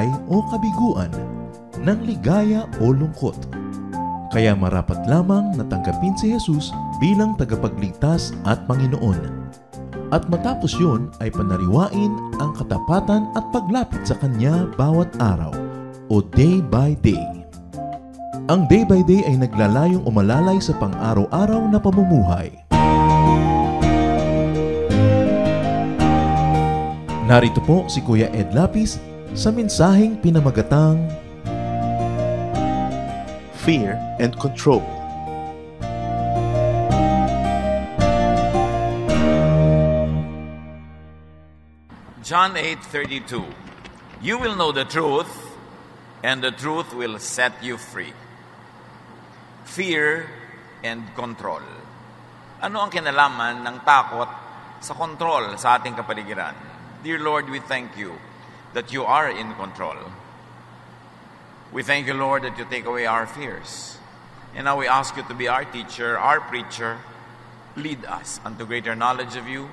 tagumpay o kabiguan, ng ligaya o lungkot. Kaya marapat lamang natanggapin si Jesus bilang tagapagligtas at Panginoon. At matapos yun ay panariwain ang katapatan at paglapit sa Kanya bawat araw o day by day. Ang day by day ay naglalayong umalalay sa pang-araw-araw na pamumuhay. Narito po si Kuya Ed Lapis sa mensaheng pinamagatang Fear and Control. John 8:32. You will know the truth, and the truth will set you free. Fear and control. Ano ang kinalaman ng takot sa control sa ating kapaligiran? Dear Lord, we thank you that you are in control. We thank you, Lord, that you take away our fears. And now we ask you to be our teacher, our preacher. Lead us unto greater knowledge of you.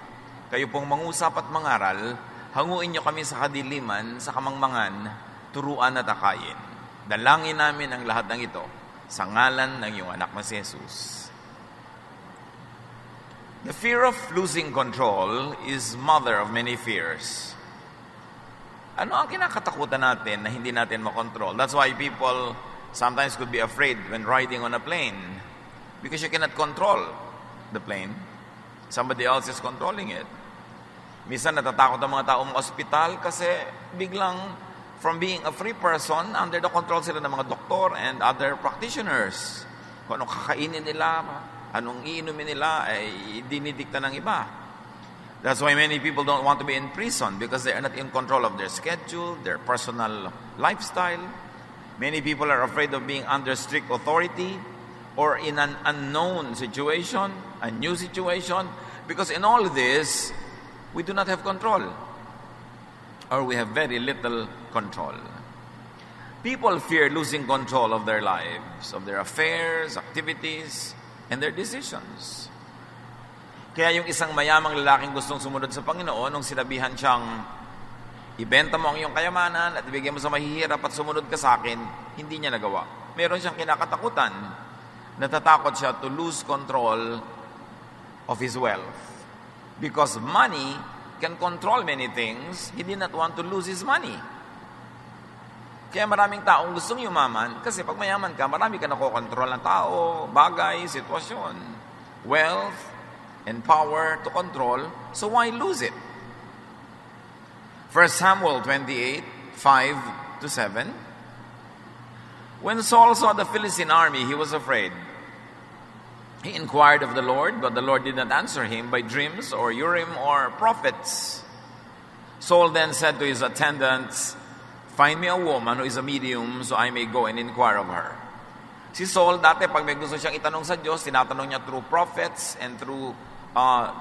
Kayo pong mangusap at mangaral, hanguin niyo kami sa kadiliman, sa kamangmangan, turuan at akayin. Dalangin namin ang lahat ng ito sa ngalan ng iyong anak na si Jesus. The fear of losing control is mother of many fears. Ano ang kinakatakutan natin na hindi natin makontrol? That's why people sometimes could be afraid when riding on a plane. Because you cannot control the plane. Somebody else is controlling it. Minsan natatakot ang mga taong ospital kasi biglang from being a free person, under the control sila ng mga doktor and other practitioners. Kung anong kakainin nila, anong iinumin nila, ay dinidikta ng iba. That's why many people don't want to be in prison because they are not in control of their schedule, their personal lifestyle. Many people are afraid of being under strict authority or in an unknown situation, a new situation, because in all this, we do not have control, or we have very little control. People fear losing control of their lives, of their affairs, activities, and their decisions. Kaya yung isang mayamang lalaking gustong sumunod sa Panginoon, nung sinabihan siyang, ibenta mo ang iyong kayamanan at ibigay mo sa mahihirap at sumunod ka sa akin, hindi niya nagawa. Meron siyang kinakatakutan. Natatakot siya to lose control of his wealth. Because money can control many things, he did not want to lose his money. Kaya maraming taong gustong yumaman, kasi pag mayaman ka, marami ka nakokontrol ng tao, bagay, sitwasyon, wealth, and power to control, so why lose it? 1 Samuel 28, 5-7. When Saul saw the Philistine army, he was afraid. He inquired of the Lord, but the Lord did not answer him by dreams or Urim or prophets. Saul then said to his attendants, find me a woman who is a medium so I may go and inquire of her. Si Saul, dati pag may gusto siyang itanong sa Diyos, tinatanong niya through prophets and through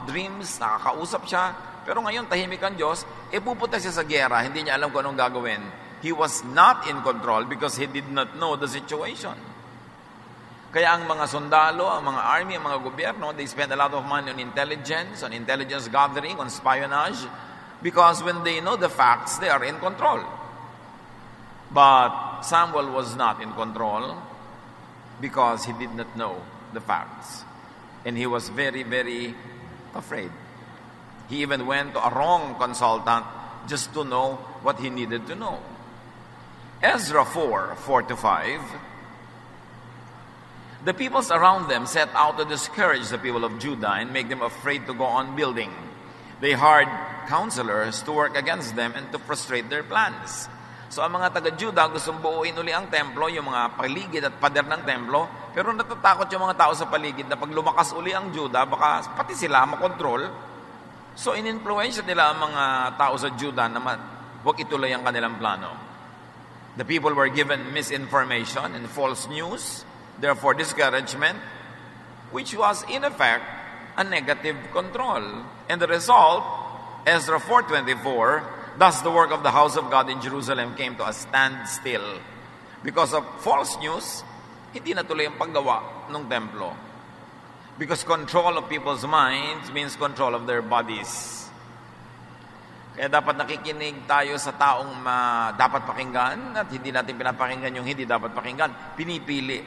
dreams, nakakausap siya. Pero ngayon, tahimik ang Diyos, pupunta siya sa gyera, hindi niya alam kung anong gagawin. He was not in control because he did not know the situation. Kaya ang mga sundalo, ang mga army, ang mga gobyerno, they spend a lot of money on intelligence gathering, on espionage, because when they know the facts, they are in control. But Samuel was not in control because he did not know the facts. And he was very, very afraid. He even went to a wrong consultant just to know what he needed to know. Ezra 4, 4-5. The peoples around them set out to discourage the people of Judah and make them afraid to go on building. They hired counselors to work against them and to frustrate their plans. So ang mga taga-Judah gustong buuin uli ang templo, yung mga paligid at pader ng templo, pero natatakot yung mga tao sa paligid na pag lumakas uli ang Judah, baka pati sila makontrol. So in-influence nila ang mga tao sa Judah na huwag ituloy ang kanilang plano. The people were given misinformation and false news, therefore discouragement, which was in effect a negative control. And the result, Ezra 4:24, thus the work of the house of God in Jerusalem came to a standstill. Because of false news, hindi natuloy ang paggawa ng templo. Because control of people's minds means control of their bodies. Kaya dapat nakikinig tayo sa taong dapat pakinggan at hindi natin pinapakinggan yung hindi dapat pakinggan. Pinipili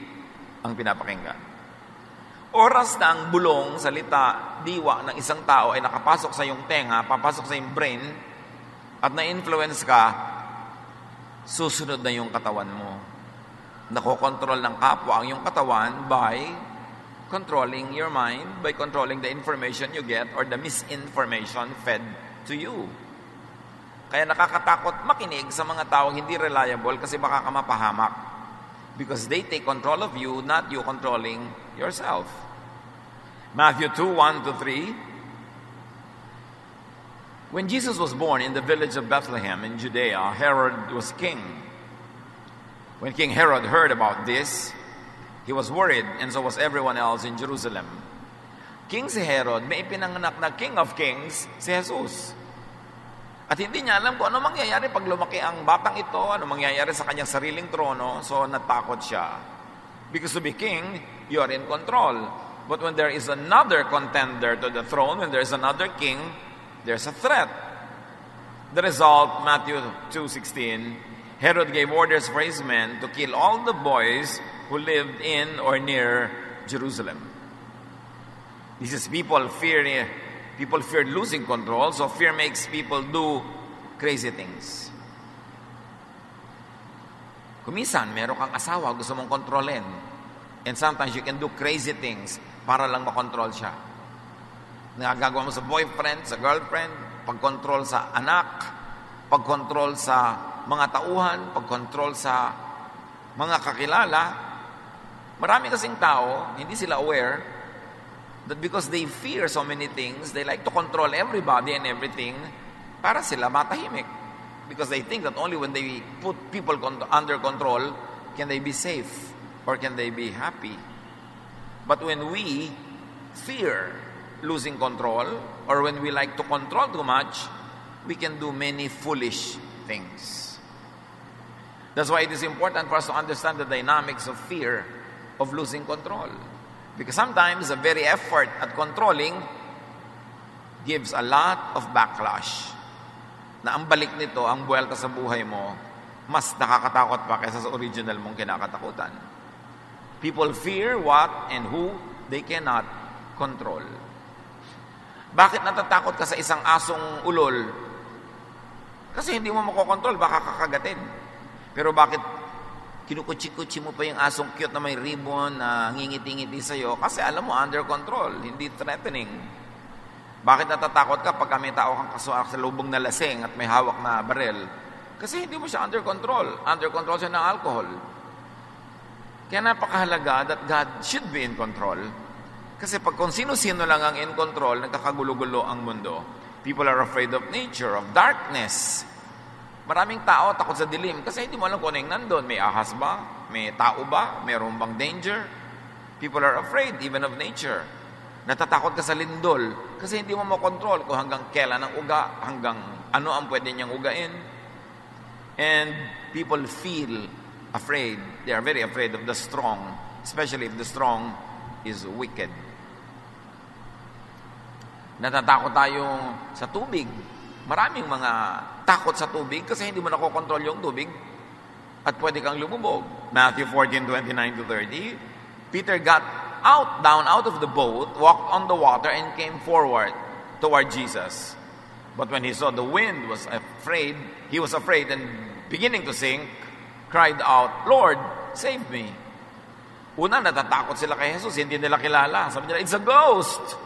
ang pinapakinggan. Oras na ang bulong, salita, diwa ng isang tao ay nakapasok sa iyong tenga, papasok sa iyong brain, at na-influence ka, susunod na yung katawan mo. Nakokontrol ng kapwa ang iyong katawan by controlling your mind, by controlling the information you get or the misinformation fed to you. Kaya nakakatakot makinig sa mga taong hindi reliable kasi baka ka mapahamak. Because they take control of you, not you controlling yourself. Matthew 2:1-3. When Jesus was born in the village of Bethlehem in Judea, Herod was king. When King Herod heard about this, he was worried, and so was everyone else in Jerusalem. King si Herod, may ipinanganak na King of Kings, si Jesus. At hindi niya alam kung ano mangyayari pag lumaki ang batang ito, ano mangyayari sa kanyang sariling trono, so natakot siya. Because to be king, you are in control. But when there is another contender to the throne, when there is another king, there's a threat. The result, Matthew 2:16, Herod gave orders for his men to kill all the boys who lived in or near Jerusalem. This is people feared losing control, so fear makes people do crazy things. Kuminsan, meron kang asawa, gusto mong kontrolin. And sometimes you can do crazy things para lang makontrol siya. Nagagawa mo sa boyfriend, sa girlfriend, pag-control sa anak, pag-control sa mga tauhan, pag-control sa mga kakilala. Marami kasing tao, hindi sila aware that because they fear so many things, they like to control everybody and everything para sila matahimik. Because they think that only when they put people under control can they be safe or can they be happy. But when we fear losing control or when we like to control too much, we can do many foolish things. That's why it is important for us to understand the dynamics of fear of losing control. Because sometimes the very effort at controlling gives a lot of backlash. Na ang balik nito, ang buwelta sa buhay mo, mas nakakatakot pa kaysa sa original mong kinakatakutan. People fear what and who they cannot control. Bakit natatakot ka sa isang asong ulol? Kasi hindi mo makokontrol, baka kakagatin. Pero bakit kinukutsi-kutsi mo pa yung asong cute na may ribbon na ngingiti-ngiti sa'yo? Kasi alam mo, under control, hindi threatening. Bakit natatakot ka pag may tao kang kasuak sa lubong na lasing at may hawak na barel? Kasi hindi mo siya under control. Under control siya ng alcohol. Kaya napakahalaga that God should be in control. Kasi pag kung sino-sino lang ang in control, nagkakagulo-gulo ang mundo. People are afraid of nature, of darkness. Maraming tao takot sa dilim kasi hindi mo alam kung ano yung nandun. May ahas ba? May tao ba? Mayroon bang danger? People are afraid even of nature. Natatakot ka sa lindol kasi hindi mo makontrol kung hanggang kailan ang uga, hanggang ano ang pwede niyang ugain. And people feel afraid. They are very afraid of the strong, especially if the strong is wicked. Natatakot tayo sa tubig. Maraming mga takot sa tubig kasi hindi mo nakokontrol yung tubig at pwede kang lumubog. Matthew 14:29-30, Peter got down out of the boat, walked on the water, and came forward toward Jesus. But when he saw the wind, he was afraid and beginning to sink, cried out, "Lord, save me." Una, natatakot sila kay Jesus, hindi nila kilala. Sabi nila, "It's a ghost."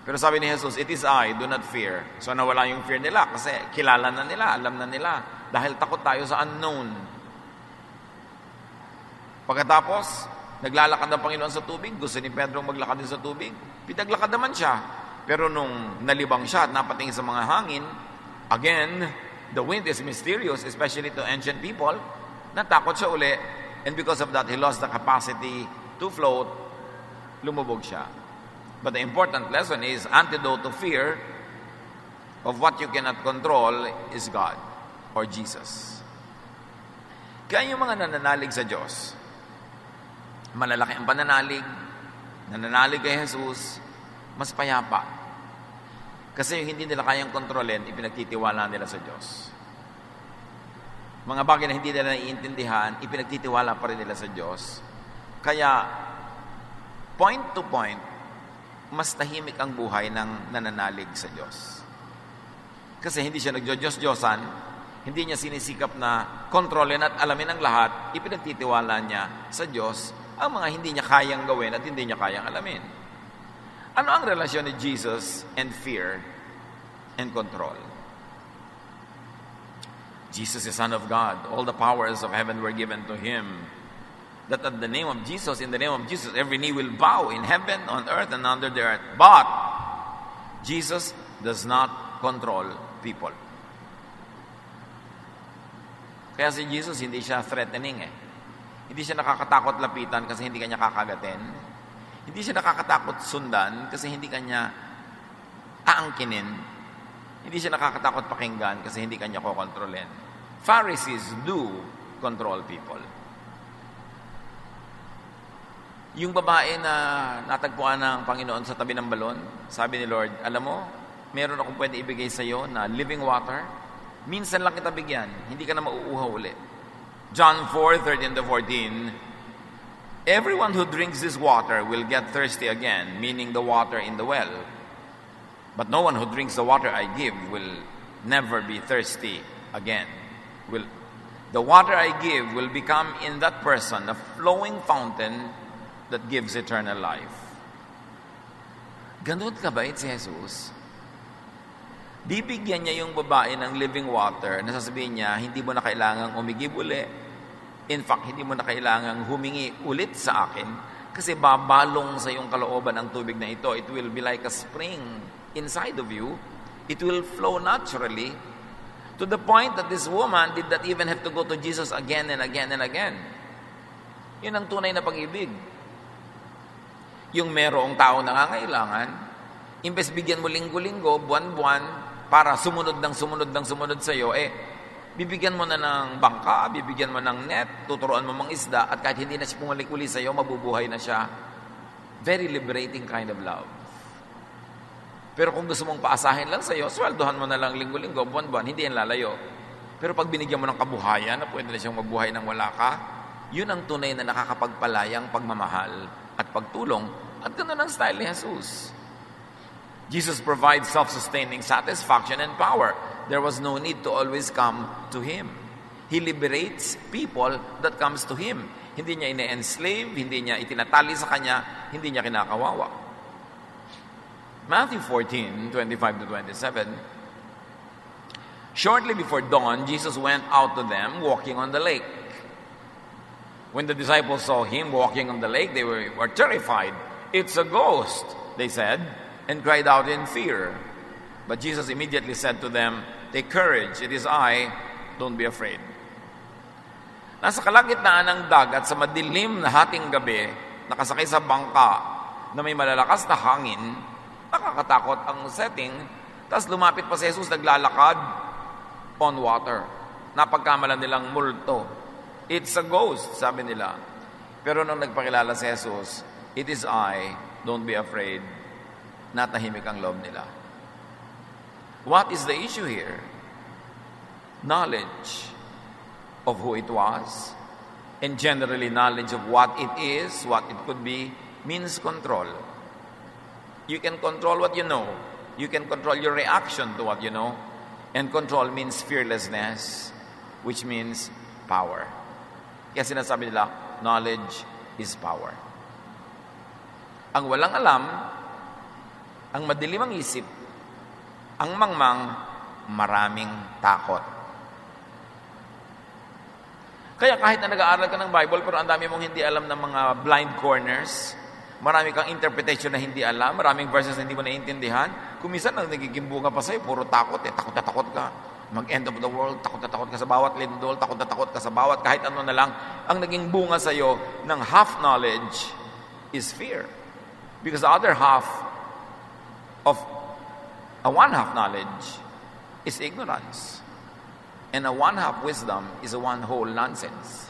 Pero sabi ni Jesus, "It is I, do not fear." So nawala yung fear nila kasi kilala na nila, alam na nila. Dahil takot tayo sa unknown. Pagkatapos, naglalakad ang Panginoon sa tubig. Gusto ni Pedro maglakad din sa tubig. Pinaglakad naman siya. Pero nung nalibang siya at napatingin sa mga hangin, again, the wind is mysterious, especially to ancient people. Natakot siya uli. And because of that, he lost the capacity to float. Lumubog siya. But the important lesson is, antidote to fear of what you cannot control is God or Jesus. Kaya yung mga nananalig sa Diyos, malalaki ang pananalig, nananalig kay Jesus, mas payapa. Kasi yung hindi nila kayang kontrolin, ipinagtitiwala nila sa Diyos. Mga bagay na hindi nila naiintindihan, ipinagtitiwala pa rin nila sa Diyos. Kaya, point to point, mas tahimik ang buhay ng nananalig sa Diyos. Kasi hindi siya nagjo-Diyos-Diyosan, hindi niya sinisikap na kontrolin at alamin ang lahat, ipinagtitiwala niya sa Diyos ang mga hindi niya kayang gawin at hindi niya kayang alamin. Ano ang relasyon ni Jesus and fear and control? Jesus is Son of God. All the powers of heaven were given to Him. That at the name of Jesus, in the name of Jesus, every knee will bow in heaven, on earth, and under the earth. But Jesus does not control people. Kaya si Jesus, hindi siya threatening Hindi siya nakakatakot lapitan kasi hindi kanya kakagatin. Hindi siya nakakatakot sundan kasi hindi kanya aangkinin. Hindi siya nakakatakot pakinggan kasi hindi kanya kokontrolin. Pharisees do control people. Yung babae na natagpuan ng Panginoon sa tabi ng balon, sabi ni Lord, alam mo, meron akong pwede ibigay sa iyo na living water. Minsan lang kita bigyan, hindi ka na mauuhaw ulit. John 4:13-14, everyone who drinks this water will get thirsty again, meaning the water in the well. But no one who drinks the water I give will never be thirsty again. The water I give will become in that person a flowing fountain that gives eternal life. Ganun kabait si Jesus. Bibigyan niya yung babae ng living water na sasabihin niya, hindi mo na kailangang umigib uli. In fact, hindi mo na kailangang humingi ulit sa akin kasi babalong sa iyong kalooban ang tubig na ito. It will be like a spring inside of you. It will flow naturally to the point that this woman did not even have to go to Jesus again and again and again. Yun ang tunay na pag-ibig. Yung merong tao nangangailangan, imbes bigyan mo linggo-linggo, buwan-buwan, para sumunod sa iyo, bibigyan mo na ng bangka, bibigyan mo ng net, tuturuan mo mga isda, at kahit hindi na siya pumalik uli sa iyo, mabubuhay na siya. Very liberating kind of love. Pero kung gusto mong paasahin lang sa iyo, sweldohan mo na lang linggo-linggo, buwan-buwan, hindi yan lalayo. Pero pag binigyan mo ng kabuhayan, na pwede na siyang mabuhay ng wala ka, yun ang tunay na nakakapagpalayang pagmamahal at pagtulong. At ganoon ang style ni Jesus. Jesus provides self-sustaining satisfaction and power. There was no need to always come to Him. He liberates people that comes to Him. Hindi niya ine-enslave, hindi niya itinatali sa Kanya, hindi niya kinakawawa. Matthew 14:25-27. Shortly before dawn, Jesus went out to them walking on the lake. When the disciples saw Him walking on the lake, they were terrified. "It's a ghost," they said, and cried out in fear. But Jesus immediately said to them, "Take courage, it is I, don't be afraid." Nasa kalagitnaan ng dagat sa madilim na hating gabi, nakasakay sa bangka na may malalakas na hangin, nakakatakot ang setting, tapos lumapit pa si Jesus naglalakad on water. Napagkamalan nilang multo. It's a ghost, sabi nila. Pero nung nagpakilala si Jesus, "It is I, don't be afraid," natahimik ang loob nila. What is the issue here? Knowledge of who it was, and generally knowledge of what it is, what it could be, means control. You can control what you know. You can control your reaction to what you know. And control means fearlessness, which means power. Kaya sinasabi nila, knowledge is power. Ang walang alam, ang madilim ang isip, ang mangmang, maraming takot. Kaya kahit na nag-aaral ka ng Bible, pero ang dami mong hindi alam ng mga blind corners, marami kang interpretation na hindi alam, maraming verses na hindi mo naiintindihan, kung minsan ang nagiging bunga pa sa'yo, puro takot takot na takot ka. Mag-end of the world, takot na takot ka sa bawat lindol, takot na takot ka sa bawat kahit ano na lang, ang naging bunga sa'yo ng half knowledge is fear. Because the other half of a one-half knowledge is ignorance. And a one-half wisdom is a one-whole nonsense.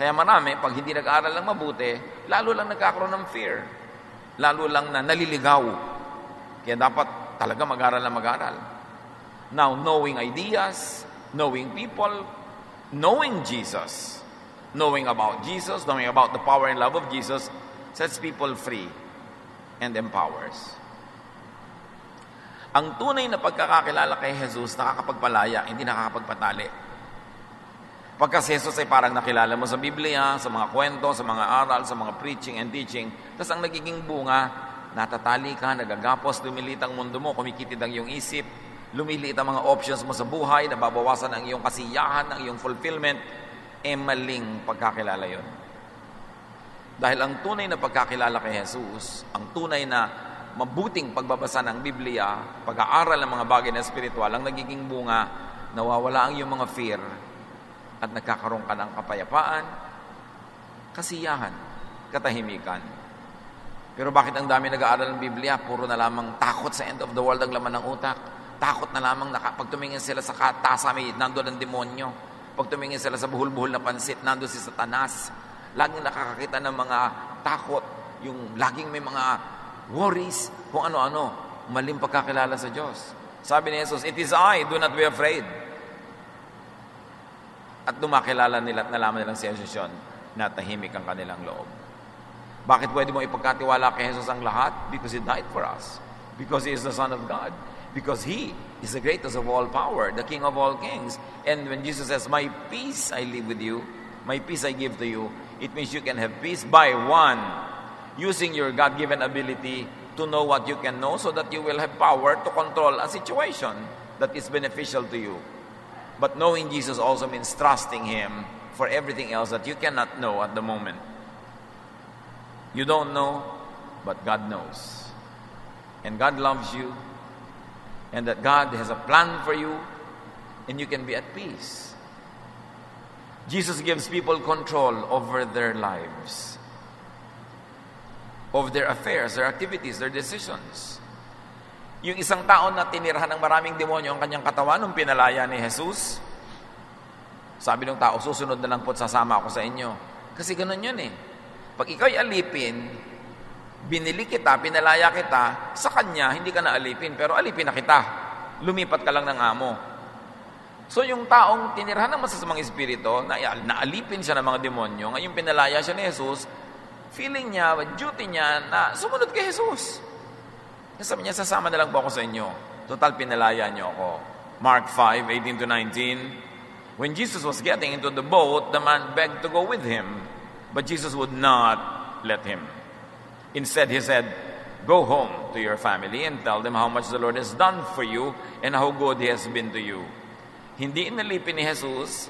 Kaya marami, pag hindi nag-aaral lang mabuti, lalo lang nagkakaroon ng fear. Lalo lang na naliligaw. Kaya dapat talaga mag-aral na mag-aral. Now, knowing ideas, knowing people, knowing Jesus, knowing about Jesus, knowing about the power and love of Jesus, sets people free and empowers. Ang tunay na pagkakakilala kay Jesus, nakakapagpalaya, hindi nakakapagpatali. Pagka si Jesus ay parang nakilala mo sa Biblia, sa mga kwento, sa mga aral, sa mga preaching and teaching, tapos ang nagiging bunga, natatali ka, nagagapos, lumiliit ang mundo mo, kumikitid ang iyong isip, lumiliit ang mga options mo sa buhay, nababawasan ang iyong kasiyahan, ang iyong fulfillment, maling pagkakilala yon. Dahil ang tunay na pagkakilala kay Jesus, ang tunay na mabuting pagbabasa ng Biblia, pag-aaral ng mga bagay na spiritual, ang nagiging bunga, nawawala ang iyong mga fear at nagkakaroon ka ng kapayapaan, kasiyahan, katahimikan. Pero bakit ang dami nag-aaral ng Biblia? Puro na lamang takot sa end of the world ang laman ng utak. Takot na lamang pag tumingin sila sa katasa, may nandun ang demonyo. Pag tumingin sila sa buhol-buhol na pansit, nandun si Satanas. Laging nakakakita ng mga takot, yung laging may mga worries, kung ano-ano, maling pagkakilala sa Diyos. Sabi ni Jesus, "It is I, do not be afraid." At dumakilala nila at nalaman nilang si Jesus yun, na tahimik ang kanilang loob. Bakit pwede mo ipagkatiwala kay Jesus ang lahat? Because He died for us. Because He is the Son of God. Because He is the greatest of all power, the King of all kings. And when Jesus says, "My peace I leave with you, my peace I give to you," it means you can have peace by one, using your God-given ability to know what you can know so that you will have power to control a situation that is beneficial to you. But knowing Jesus also means trusting Him for everything else that you cannot know at the moment. You don't know, but God knows. And God loves you, and that God has a plan for you, and you can be at peace. Jesus gives people control over their lives, of their affairs, their activities, their decisions. Yung isang tao na tinirahan ng maraming demonyo ang kanyang katawan nung pinalaya ni Jesus, sabi ng tao, "Susunod na lang po't sasama ako sa inyo." Kasi ganun yun eh. Pag ikaw'y alipin, binili kita, pinalaya kita, sa kanya, hindi ka na alipin, pero alipin na kita. Lumipat ka lang ng amo. So yung taong tinirahan ng masasamang espiritu, naalipin siya ng mga demonyo, ngayon pinalaya siya ni Jesus, feeling niya, duty niya na sumunod kay Jesus. Sabi niya, "Sasama na lang po ako sa inyo. Total, pinalaya niyo ako." Mark 5:18-19. When Jesus was getting into the boat, the man begged to go with him, but Jesus would not let him. Instead, He said, "Go home to your family and tell them how much the Lord has done for you and how good He has been to you." Hindi inalipin ni Jesus,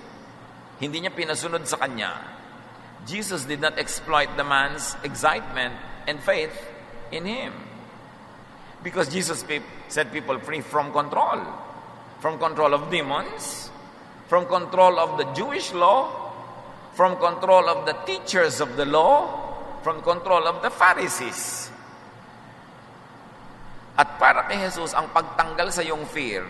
hindi niya pinasunod sa kanya. Jesus did not exploit the man's excitement and faith in Him. Because Jesus set people free from control of demons, from control of the Jewish law, from control of the teachers of the law, from control of the Pharisees. At para kay Jesus, ang pagtanggal sa iyong fear,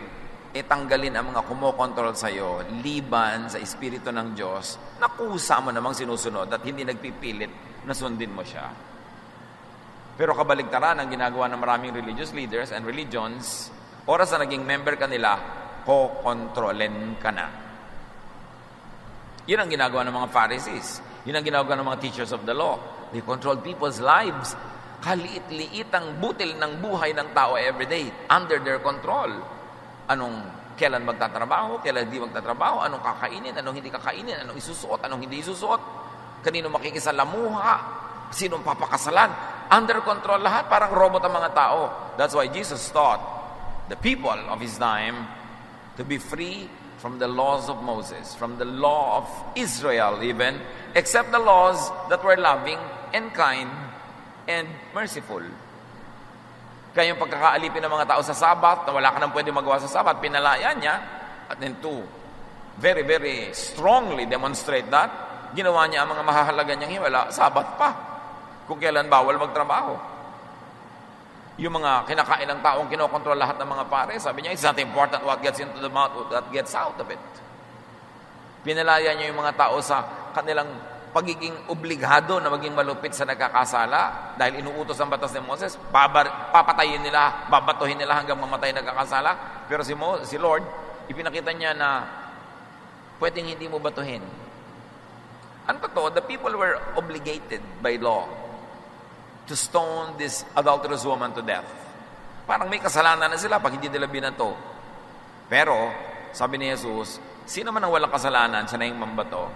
tanggalin ang mga kumokontrol sa iyo, liban sa Espiritu ng Diyos, na kusa mo namang sinusunod at hindi nagpipilit na sundin mo siya. Pero kabaligtaran ang ginagawa ng maraming religious leaders and religions, oras na naging member ka nila, kokontrolin ka na. Yun ang ginagawa ng mga Pharisees. Yun ang ginagawa ng mga teachers of the law. They control people's lives. Kaliit-liit ang butil ng buhay ng tao everyday, under their control. Kailan magtatrabaho, kailan hindi magtatrabaho, anong kakainin, anong hindi kakainin, anong isusuot, anong hindi isusuot, kanino makikisalamuha, sinong papakasalan. Under control lahat, parang robot ang mga tao. That's why Jesus taught the people of His time to be free from the laws of Moses, from the law of Israel even, except the laws that were loving and kind and merciful. Kaya yung pagkakaalipin ng mga tao sa Sabat, na wala ka nang pwede magawa sa Sabat, pinalaya niya, at then to very, very strongly demonstrate that, ginawa niya ang mga mahahalaga niyang hiwala, Sabat pa, kung kailan bawal magtrabaho. Yung mga kinakain ng taong kinokontrol lahat ng mga pare, sabi niya, it's not important what gets into the mouth, what gets out of it. Pinalaya niya yung mga tao sa kanilang pagiging obligado na maging malupit sa nagkakasala dahil inuutos ang batas ni Moses, papatayin nila, babatuhin nila hanggang mamatay nagkakasala. Pero si Lord, ipinakita niya na pwedeng hindi mo batuhin. Ano totoo? The people were obligated by law to stone this adulterous woman to death. Parang may kasalanan na sila pag hindi nila binato. Pero, sabi ni Jesus, sino man ang walang kasalanan, siya na yung mambato.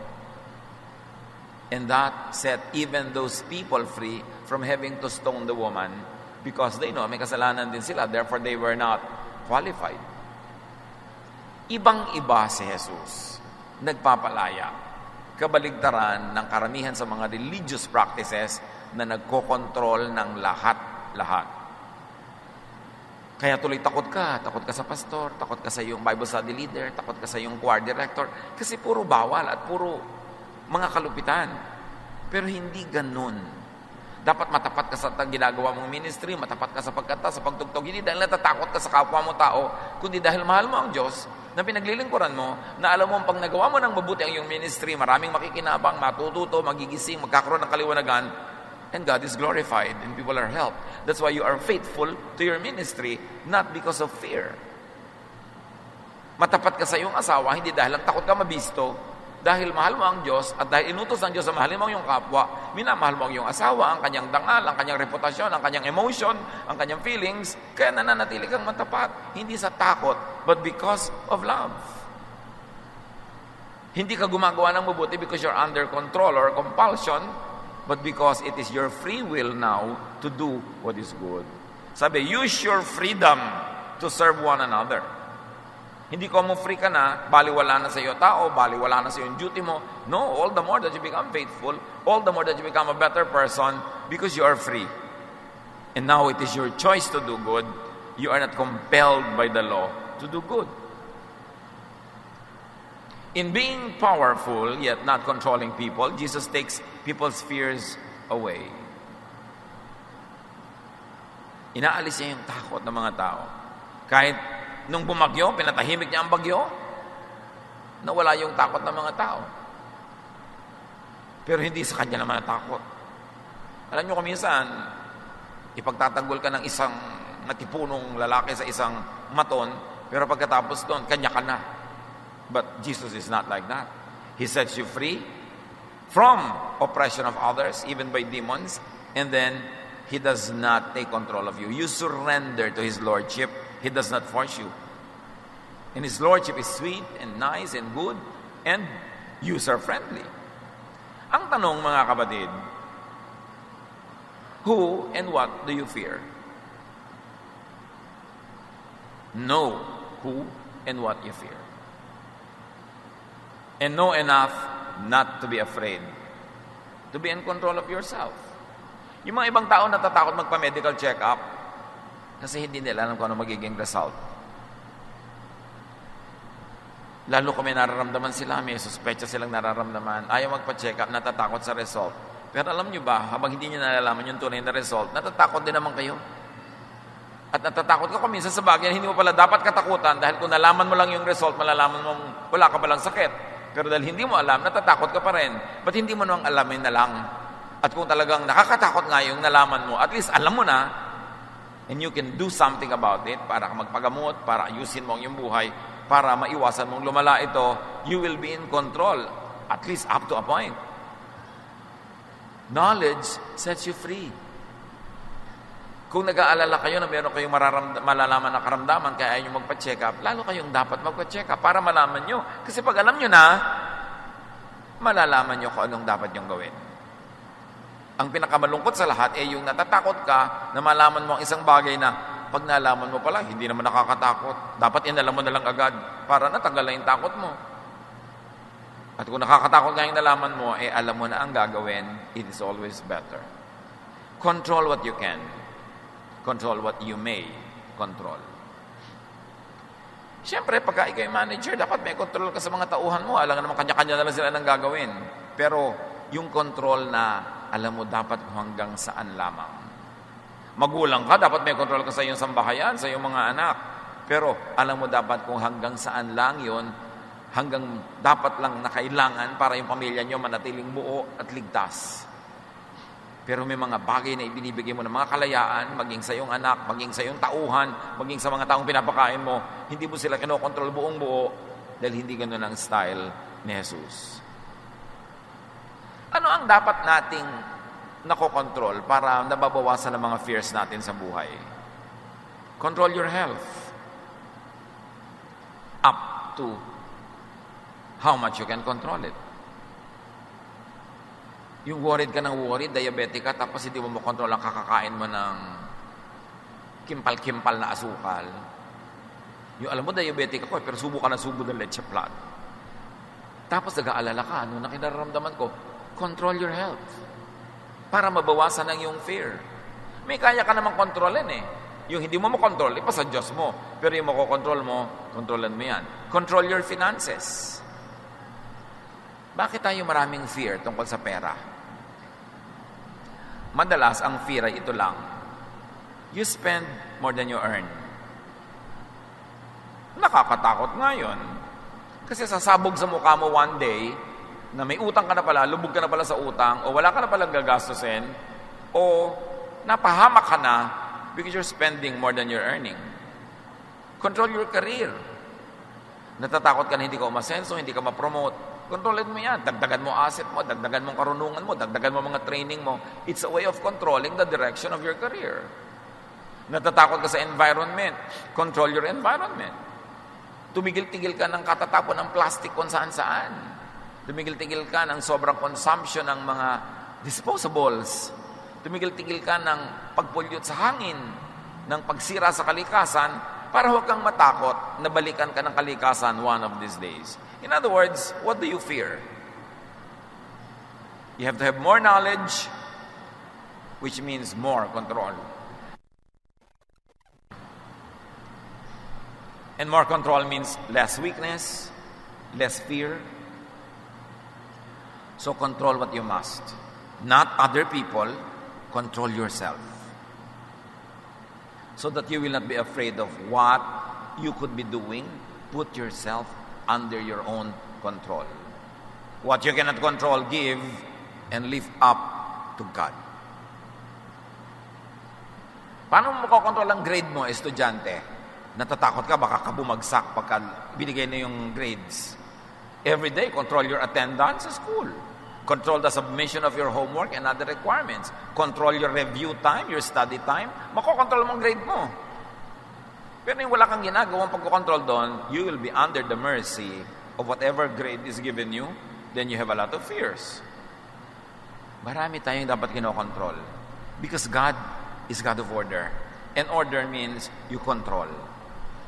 And that set even those people free from having to stone the woman because they know may kasalanan din sila. Therefore, they were not qualified. Ibang-iba si Jesus. Nagpapalaya. Kabaligtaran ng karamihan sa mga religious practices na nagkokontrol ng lahat-lahat. Kaya tuloy takot ka sa pastor, takot ka sa iyong Bible study leader, takot ka sa iyong choir director, kasi puro bawal at puro mga kalupitan. Pero hindi ganun. Dapat matapat ka sa ginagawa mong ministry, matapat ka sa pagkanta, sa pagtugtog. Hindi dahil natatakot ka sa kapwa mo tao, kundi dahil mahal mo ang Diyos, na pinaglilingkuran mo, na alam mo pag nagawa mo ng mabuti ang iyong ministry, maraming makikinabang, matututo, magigising, magkakaroon ng kaliwanagan, and God is glorified and people are helped. That's why you are faithful to your ministry, not because of fear. Matapat ka sa iyong asawa, hindi dahil lang takot ka mabisto, dahil mahal mo ang Diyos at dahil inutos ng Diyos na mahalin mo ang iyong kapwa, minamahal mo ang iyong asawa, ang kanyang dangal, ang kanyang reputasyon, ang kanyang emotion, ang kanyang feelings, kaya nananatili kang matapat. Hindi sa takot, but because of love. Hindi ka gumagawa ng mabuti because you're under control or compulsion, but because it is your free will now to do what is good. Sabi, use your freedom to serve one another. Hindi ko mo free ka na, baliwala na sa iyo tao, baliwala na sa iyo duty mo. No, all the more that you become faithful, all the more that you become a better person because you are free. And now it is your choice to do good. You are not compelled by the law to do good. In being powerful yet not controlling people, Jesus takes people's fears away. Inaalis niya yung takot ng mga tao. Kahit nung bumagyo, pinatahimik niya ang bagyo, nawala yung takot ng mga tao. Pero hindi sa kanya naman natakot. Alam niyo kung minsan, ipagtatanggol ka ng isang natipunong lalaki sa isang maton, pero pagkatapos doon, kanya ka na. But Jesus is not like that. He sets you free from oppression of others, even by demons, and then He does not take control of you. You surrender to His Lordship. He does not force you. And His Lordship is sweet and nice and good and user-friendly. Ang tanong, mga kapatid, who and what do you fear? Know who and what you fear. And know enough not to be afraid. To be in control of yourself. Yung mga ibang tao natatakot magpa-medical check-up kasi hindi nila alam kung ano magiging result. Lalo kung may nararamdaman sila, may suspecha silang nararamdaman, ayaw magpa-check up, natatakot sa result. Pero alam nyo ba, habang hindi nyo nalalaman yung tunay na result, natatakot din naman kayo. At natatakot ka kung minsan sa bagay na hindi mo pala dapat katakutan dahil kung nalaman mo lang yung result, malalaman mong wala ka palang sakit. Pero dahil hindi mo alam, natatakot ka pa rin. Ba't hindi mo nang alamin na lang? At kung talagang nakakatakot nga yung nalaman mo, at least alam mo na, and you can do something about it para magpagamot, para ayusin mo ang iyong buhay, para maiwasan mong lumala ito, you will be in control, at least up to a point. Knowledge sets you free. Kung nag-aalala kayo na meron kayong malalaman na karamdaman kaya ayaw nyo magpa-check up, lalo kayong dapat magpa-check up para malaman nyo. Kasi pag alam nyo na, malalaman nyo kung anong dapat nyong gawin. Ang pinakamalungkot sa lahat ay yung natatakot ka na malaman mo ang isang bagay na pag nalaman mo pala, hindi naman nakakatakot. Dapat inalam mo na lang agad para natanggal na yung takot mo. At kung nakakatakot nga yung nalaman mo, alam mo na ang gagawin, it is always better. Control what you can. Control what you may control. Siyempre, pagka ikaw yung manager, dapat may control ka sa mga tauhan mo. Alam nga naman, kanya-kanya na lang sila ng gagawin. Pero yung control na alam mo dapat hanggang saan lamang. Magulang ka, dapat may control ka sa iyong sambahayan, sa iyong mga anak. Pero alam mo dapat kung hanggang saan lang yon, hanggang dapat lang na kailangan para yung pamilya nyo manatiling buo at ligtas. Pero may mga bagay na ibinibigay mo ng mga kalayaan, maging sa iyong anak, maging sa iyong tauhan, maging sa mga taong pinapakain mo, hindi mo sila kinokontrol buong buo dahil hindi ganun ang style ni Jesus. Ano ang dapat nating nakokontrol para nababawasan ang mga fears natin sa buhay? Control your health. Up to how much you can control it. Yung worried ka ng worried, diabetic ka, tapos hindi mo makontrol ang kakakain mo ng kimpal-kimpal na asukal. Yung alam mo, diabetic ako, pero subo ka ng subo ng leche flan. Tapos nag-aalala ka, ano na kinararamdaman ko? Control your health. Para mabawasan ang iyong fear. May kaya ka namang kontrolin eh. Yung hindi mo makontrol, ipa sa Diyos mo. Pero yung makokontrol mo, kontrolan mo yan. Control your finances. Bakit tayo maraming fear tungkol sa pera? Madalas, ang fear ay ito lang. You spend more than you earn. Nakakatakot nga yun. Kasi sasabog sa mukha mo one day, na may utang ka na pala, lubog ka na pala sa utang, o wala ka na palang gagastusin, o napahamak ka na because you're spending more than you're earning. Control your career. Natatakot ka na hindi ka umasenso, hindi ka ma-promote. Kontrolin mo yan. Dagdagan mo asset mo, dagdagan mo karunungan mo, dagdagan mo mga training mo. It's a way of controlling the direction of your career. Natatakot ka sa environment. Control your environment. Tumigil-tigil ka ng katatapon ng plastic kung saan-saan. Tumigil-tigil ka ng sobrang consumption ng mga disposables. Tumigil-tigil ka ng pag-pollute sa hangin, ng pagsira sa kalikasan, para huwag kang matakot na balikan ka ng kalikasan one of these days. In other words, what do you fear? You have to have more knowledge, which means more control. And more control means less weakness, less fear. So control what you must. Not other people, control yourself. So that you will not be afraid of what you could be doing. Put yourself under your own control. What you cannot control, give and lift up to God. Paano mo makokontrol ang grade mo, estudyante? Natatakot ka, baka ka bumagsak pagka binigay na yung grades. Every day, control your attendance sa school. Control the submission of your homework and other requirements. Control your review time, your study time. Makokontrol mo ang grade mo. Pero yung wala kang ginagawang pagkocontrol doon, you will be under the mercy of whatever grade is given you, then you have a lot of fears. Marami tayong dapat kinokontrol. Because God is God of order. And order means you control.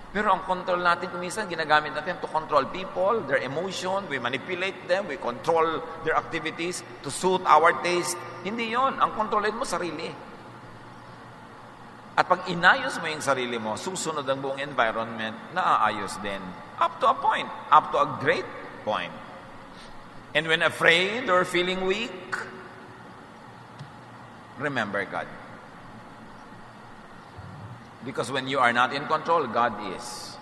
Pero ang control natin, kuminsan, ginagamit natin to control people, their emotion, we manipulate them, we control their activities to suit our taste. Hindi yon. Ang kontrolin mo, sarili. At pag inayos mo yung sarili mo, susunod ang buong environment, naaayos din. Up to a point. Up to a great point. And when afraid or feeling weak, remember God. Because when you are not in control, God is.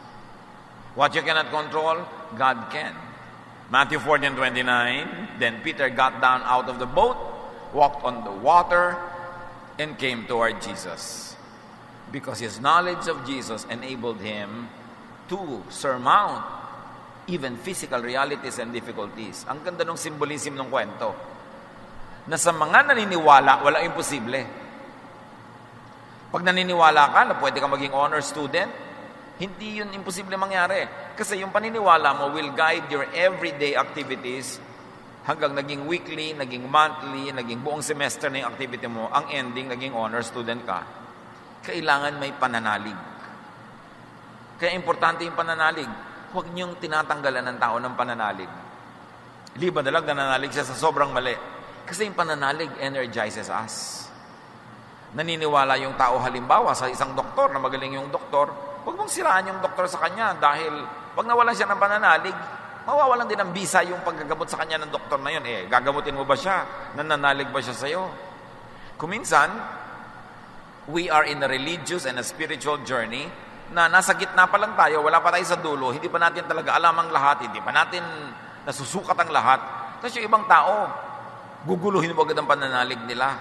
What you cannot control, God can. Matthew 14:29, then Peter got down out of the boat, walked on the water, and came toward Jesus. Because his knowledge of Jesus enabled him to surmount even physical realities and difficulties. Ang ganda ng symbolism ng kwento. Na sa mga naniniwala, walang imposible. Pag naniniwala ka na pwede ka maging honor student, hindi yun imposible mangyari. Kasi yung paniniwala mo will guide your everyday activities hanggang naging weekly, naging monthly, naging buong semester na yung activity mo, ang ending, naging honor student ka. Kailangan may pananalig. Kaya importante yung pananalig. Huwag niyong tinatanggalan ng tao ng pananalig. Liba na lang nananalig siya sa sobrang mali. Kasi yung pananalig energizes us. Naniniwala yung tao halimbawa sa isang doktor na magaling yung doktor, huwag mong siraan yung doktor sa kanya dahil pag nawalan siya ng pananalig, mawawalan din ng bisa yung paggagamot sa kanya ng doktor na yun. Gagamutin mo ba siya? Nananalig ba siya sa'yo? Kuminsan, we are in a religious and a spiritual journey na nasa gitna pa lang tayo, wala pa tayo sa dulo, hindi pa natin talaga alam ang lahat, hindi pa natin nasusukat ang lahat. Tapos yung ibang tao, guguluhin mo agad ang pananalig nila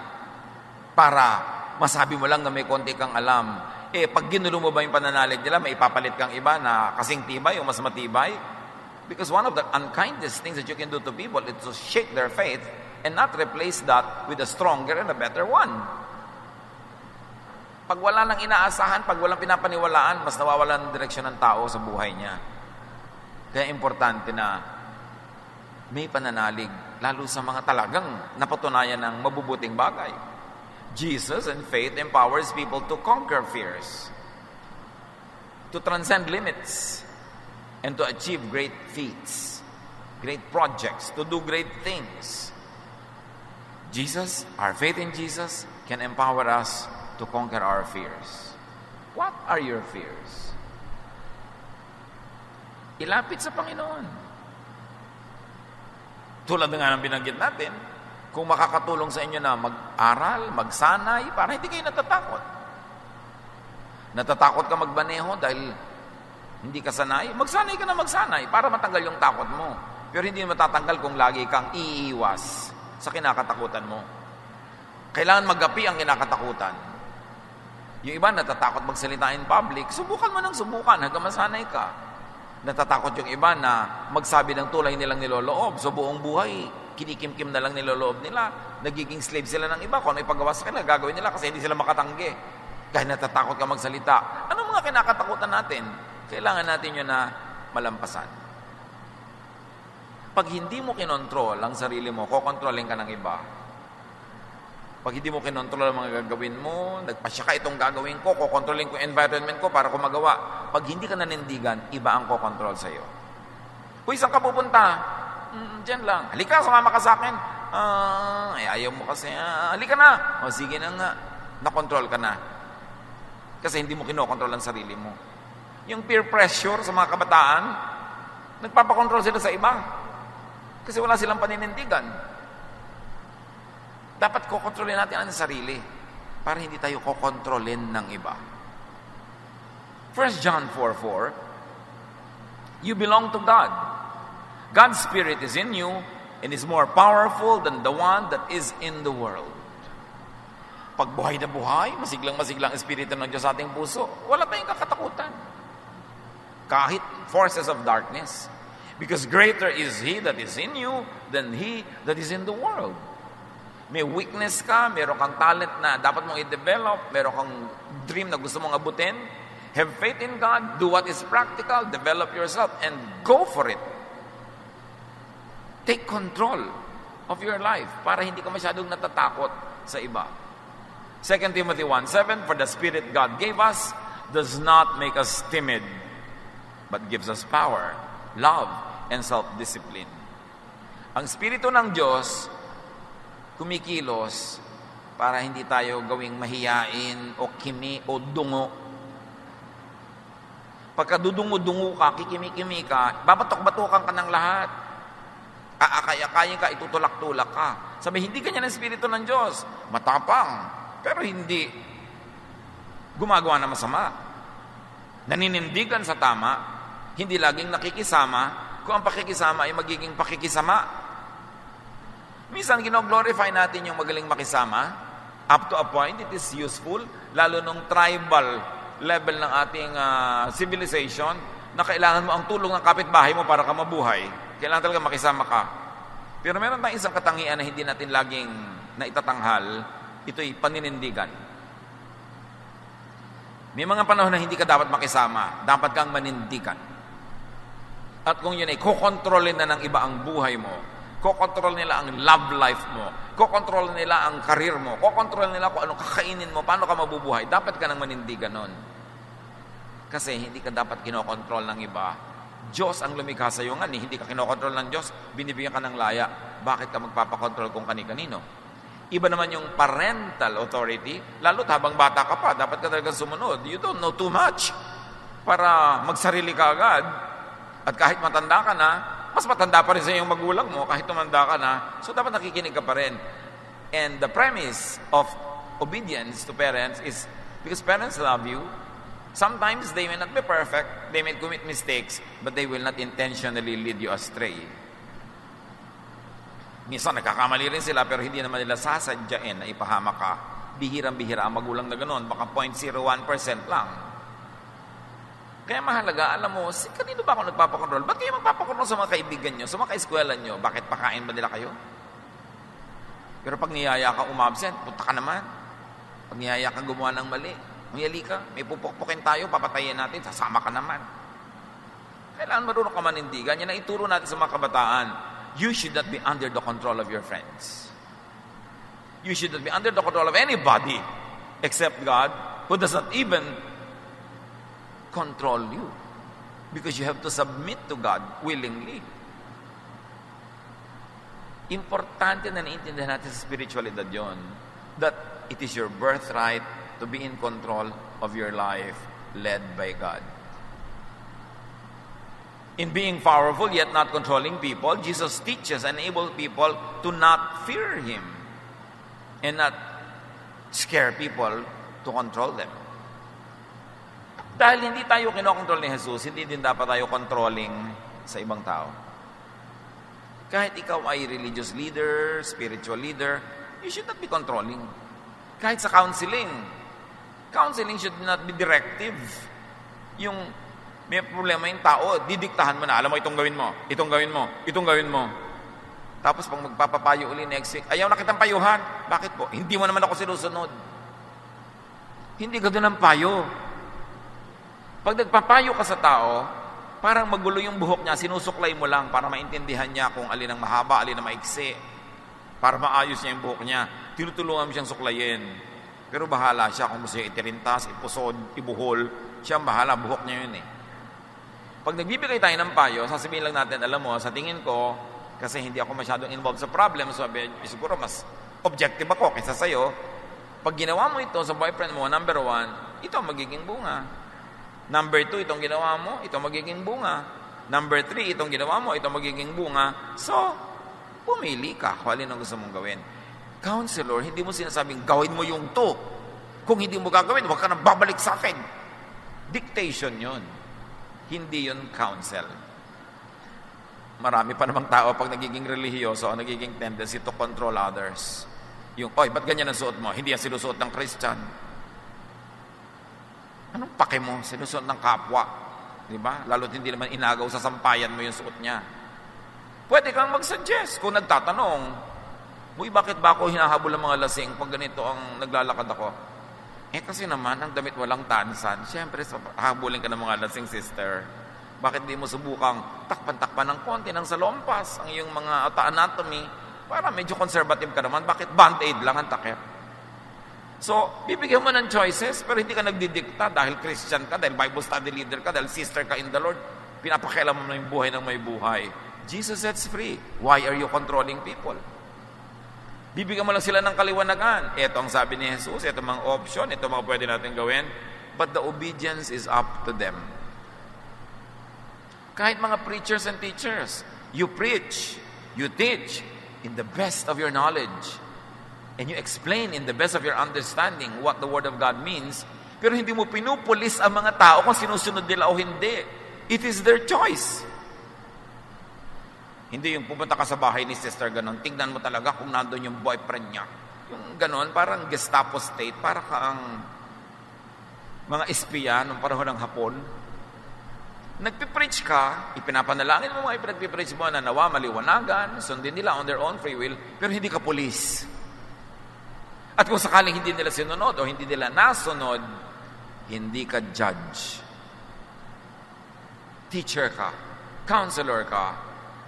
para masabi mo lang na may konti kang alam. Pag ginulo mo ba yung pananalig nila, may ipapalit kang iba na kasing tibay o mas matibay? Because one of the unkindest things that you can do to people is to shake their faith and not replace that with a stronger and a better one. Pag wala nang inaasahan, pag walang pinapaniwalaan, mas nawawalan ng direksyon ng tao sa buhay niya. Kaya importante na may pananalig, lalo sa mga talagang napatunayan ng mabubuting bagay. Jesus and faith empowers people to conquer fears, to transcend limits, and to achieve great feats, great projects, to do great things. Jesus, our faith in Jesus, can empower us to conquer our fears. What are your fears? Ilapit sa Panginoon. Tulad nga ng binanggit natin, kung makakatulong sa inyo na mag-aral, magsanay, para hindi kayo natatakot. Natatakot ka magbaneho dahil hindi ka sanay, magsanay ka na magsanay para matanggal yung takot mo. Pero hindi matatanggal kung lagi kang iiwas sa kinakatakutan mo. Kailangan magapi ang kinakatakutan. Yung iba natatakot magsalita in public, subukan mo ng subukan hanggang masanay ka. Natatakot yung iba na magsabi ng tulay nilang niloloob. So buong buhay, kinikimkim na lang niloloob nila. Nagiging slave sila ng iba. Kung ano ipagawa sa kanila, gagawin nila kasi hindi sila makatanggi. Kahit natatakot ka magsalita. Ano mga kinakatakutan natin? Kailangan natin yun na malampasan. Pag hindi mo kinontrol ang sarili mo, kokontrolin ka ng iba. Pag hindi mo kinontrol ang mga gagawin mo, nagpasya ka itong gagawin ko, kokontrolin ko yung environment ko para ko magawa. Pag hindi ka nanindigan, iba ang kokontrol sa'yo. Uy, saan ka pupunta? Diyan lang. Halika, sumama ka sa akin. Ayaw mo kasi. Halika na. O sige na nga. Nakontrol ka na. Kasi hindi mo kinokontrol ang sarili mo. Yung peer pressure sa mga kabataan, nagpapakontrol sila sa iba. Kasi wala silang paninindigan. Dapat kokontrolin natin ang sarili para hindi tayo kokontrolin ng iba. 1 John 4:4, you belong to God. God's Spirit is in you and is more powerful than the one that is in the world. Pag buhay na buhay, masiglang-masiglang Espiritu ng Diyos sa ating puso, wala tayong kakatakutan. Kahit forces of darkness. Because greater is He that is in you than He that is in the world. May weakness ka, meron kang talent na dapat mong i-develop, meron kang dream na gusto mong abutin, have faith in God, do what is practical, develop yourself, and go for it. Take control of your life para hindi ka masyadong natatakot sa iba. 2 Timothy 1:7, for the Spirit God gave us does not make us timid, but gives us power, love, and self-discipline. Ang Espiritu ng Diyos kumikilos para hindi tayo gawing mahiyain o kimi o dungo. Pagka dudungo-dungo ka, kikimi-kimi ka, babatok-batukan ka ng lahat. Aakay-akayin ka, itutulak-tulak ka. Sabi, hindi ganyan ang Espiritu ng Diyos. Matapang, pero hindi gumagawa na masama. Naninindigan sa tama, hindi laging nakikisama. Kung ang pakikisama ay magiging pakikisama, minsan gino-glorify natin yung magaling makisama. Up to a point, it is useful. Lalo nung tribal level ng ating civilization, na kailangan mo ang tulong ng kapitbahay mo para ka mabuhay. Kailangan talaga makisama ka. Pero meron tayong isang katangian na hindi natin laging naitatanghal. Ito'y paninindigan. May mga panahon na hindi ka dapat makisama. Dapat kang manindigan. At kung yun ay kukontrolin na ng iba ang buhay mo, kokontrol nila ang love life mo, kokontrol nila ang karir mo, kokontrol nila kung anong kakainin mo, paano ka mabubuhay, dapat ka nang manindigan nun. Kasi hindi ka dapat kinokontrol ng iba. Diyos ang lumikha sa iyo nga, hindi ka kinokontrol ng Diyos, binibigyan ka ng laya. Bakit ka magpapakontrol kung kani-kanino? Iba naman yung parental authority, lalo't habang bata ka pa, dapat ka talagang sumunod. You don't know too much para magsarili ka agad. At kahit matanda ka na, mas matanda pa rin sa iyong magulang mo kahit tumanda ka na, so dapat nakikinig ka pa rin. And the premise of obedience to parents is because parents love you, Sometimes they may not be perfect, they may commit mistakes, but they will not intentionally lead you astray. Minsan nagkakamali rin sila pero hindi naman nila sasadyain na ipahamak ka. Bihirang-bihira ang magulang na ganoon, baka 0.01% lang. Kaya mahalaga, alam mo, kanino ba ako nagpapakontrol? Ba't kayo magpapakontrol sa mga kaibigan nyo, sa mga kaeskwelan nyo? Bakit pakain ba nila kayo? Pero pag niyaya ka umabsent, punta ka naman. Pag niyaya ka gumawa ng mali, mayali ka, may pupukpukin tayo, papatayin natin, sasama ka naman. Kailangan marunong ka manindigan. Yan ang ituro natin sa mga kabataan. You should not be under the control of your friends. You should not be under the control of anybody except God, who does not even control you. Because you have to submit to God willingly. Importante na naiintindihan natin sa spiritualidad yon, that it is your birthright to be in control of your life led by God. In being powerful yet not controlling people, Jesus teaches and enables people to not fear Him and not scare people to control them. Dahil hindi tayo kinokontrol ni Jesus, hindi din dapat tayo controlling sa ibang tao. Kahit ikaw ay religious leader, spiritual leader, you should not be controlling. Kahit sa counseling should not be directive. Yung may problema yung tao, didiktahan mo na, alam mo, itong gawin mo, itong gawin mo, itong gawin mo. Tapos pag magpapapayo uli next week, ayaw na kitang payuhan. Bakit po? Hindi mo naman ako sinusunod. Hindi ganoon ang payo. Pag nagpapayo ka sa tao, parang magulo yung buhok niya, sinusuklay mo lang para maintindihan niya kung alin ang mahaba, alin ang maiksi. Para maayos niya yung buhok niya. Tinutulungan mo siyang suklayin. Pero bahala siya kung gusto niya itirintas, ipusod, ibuhol. Siya ang bahala, buhok niya yun eh. Pag nagbibigay tayo ng payo, sasabihin lang natin, alam mo, sa tingin ko, kasi hindi ako masyadong involved sa problem, sabi, siguro mas objective ako kaysa sa'yo. Pag ginawa mo ito sa boyfriend mo, number 1, ito magiging bunga. Number 2, itong ginawa mo, ito magiging bunga. Number 3, itong ginawa mo, ito magiging bunga. So, pumili ka kung alin ang gusto mong gawin. Counselor, hindi mo sinasabing, gawin mo yung to. Kung hindi mo gagawin, huwag ka nang babalik sa akin. Dictation yun. Hindi yun counsel. Marami pa namang tao pag nagiging relihiyoso o nagiging tendency to control others. Yung, oy, ba't ganyan ang suot mo? Hindi yan sinusuot ng Christian. Anong pake mo? Sinusuot ng kapwa. Diba? Lalo't hindi naman inagaw sa sampayan mo yung suot niya. Pwede kang mag-suggest kung nagtatanong, uy, bakit ba ako hinahabol ng mga lasing pag ganito ang naglalakad ako? Kasi naman, ang damit walang tansan. Siyempre, habulin ka ng mga lasing sister. Bakit di mo subukang takpan-takpan ng konti ng salompas ang iyong mga anatomy para medyo conservative ka naman? Bakit band-aid lang ang takip? So, bibigyan mo ng choices pero hindi ka nagdidikta dahil Christian ka, dahil Bible study leader ka, dahil sister ka in the Lord. Pinapakialam mo na yung buhay ng may buhay. Jesus sets free. Why are you controlling people? Bibigyan mo lang sila ng kaliwanagan. Ito ang sabi ni Jesus, ito mga option, ito mga pwede natin gawin. But the obedience is up to them. Kahit mga preachers and teachers, you preach, you teach in the best of your knowledge. And you explain in the best of your understanding what the Word of God means. Pero hindi mo pinupulis ang mga tao kung sinusunod nila o hindi. It is their choice. Hindi yung pupunta ka sa bahay ni sister ganon, tingnan mo talaga kung nandun yung boyfriend niya. Yung ganon, parang Gestapo state, para ka ang mga espiya nung panahon ng Hapon. Nagpipreach ka, ipinapanalangin mo mga ipinagpipreach mo na nawa maliwanagan, sundin nila on their own free will, pero hindi ka pulis. At kung sakaling hindi nila sinunod o hindi nila nasunod, hindi ka judge. Teacher ka, counselor ka,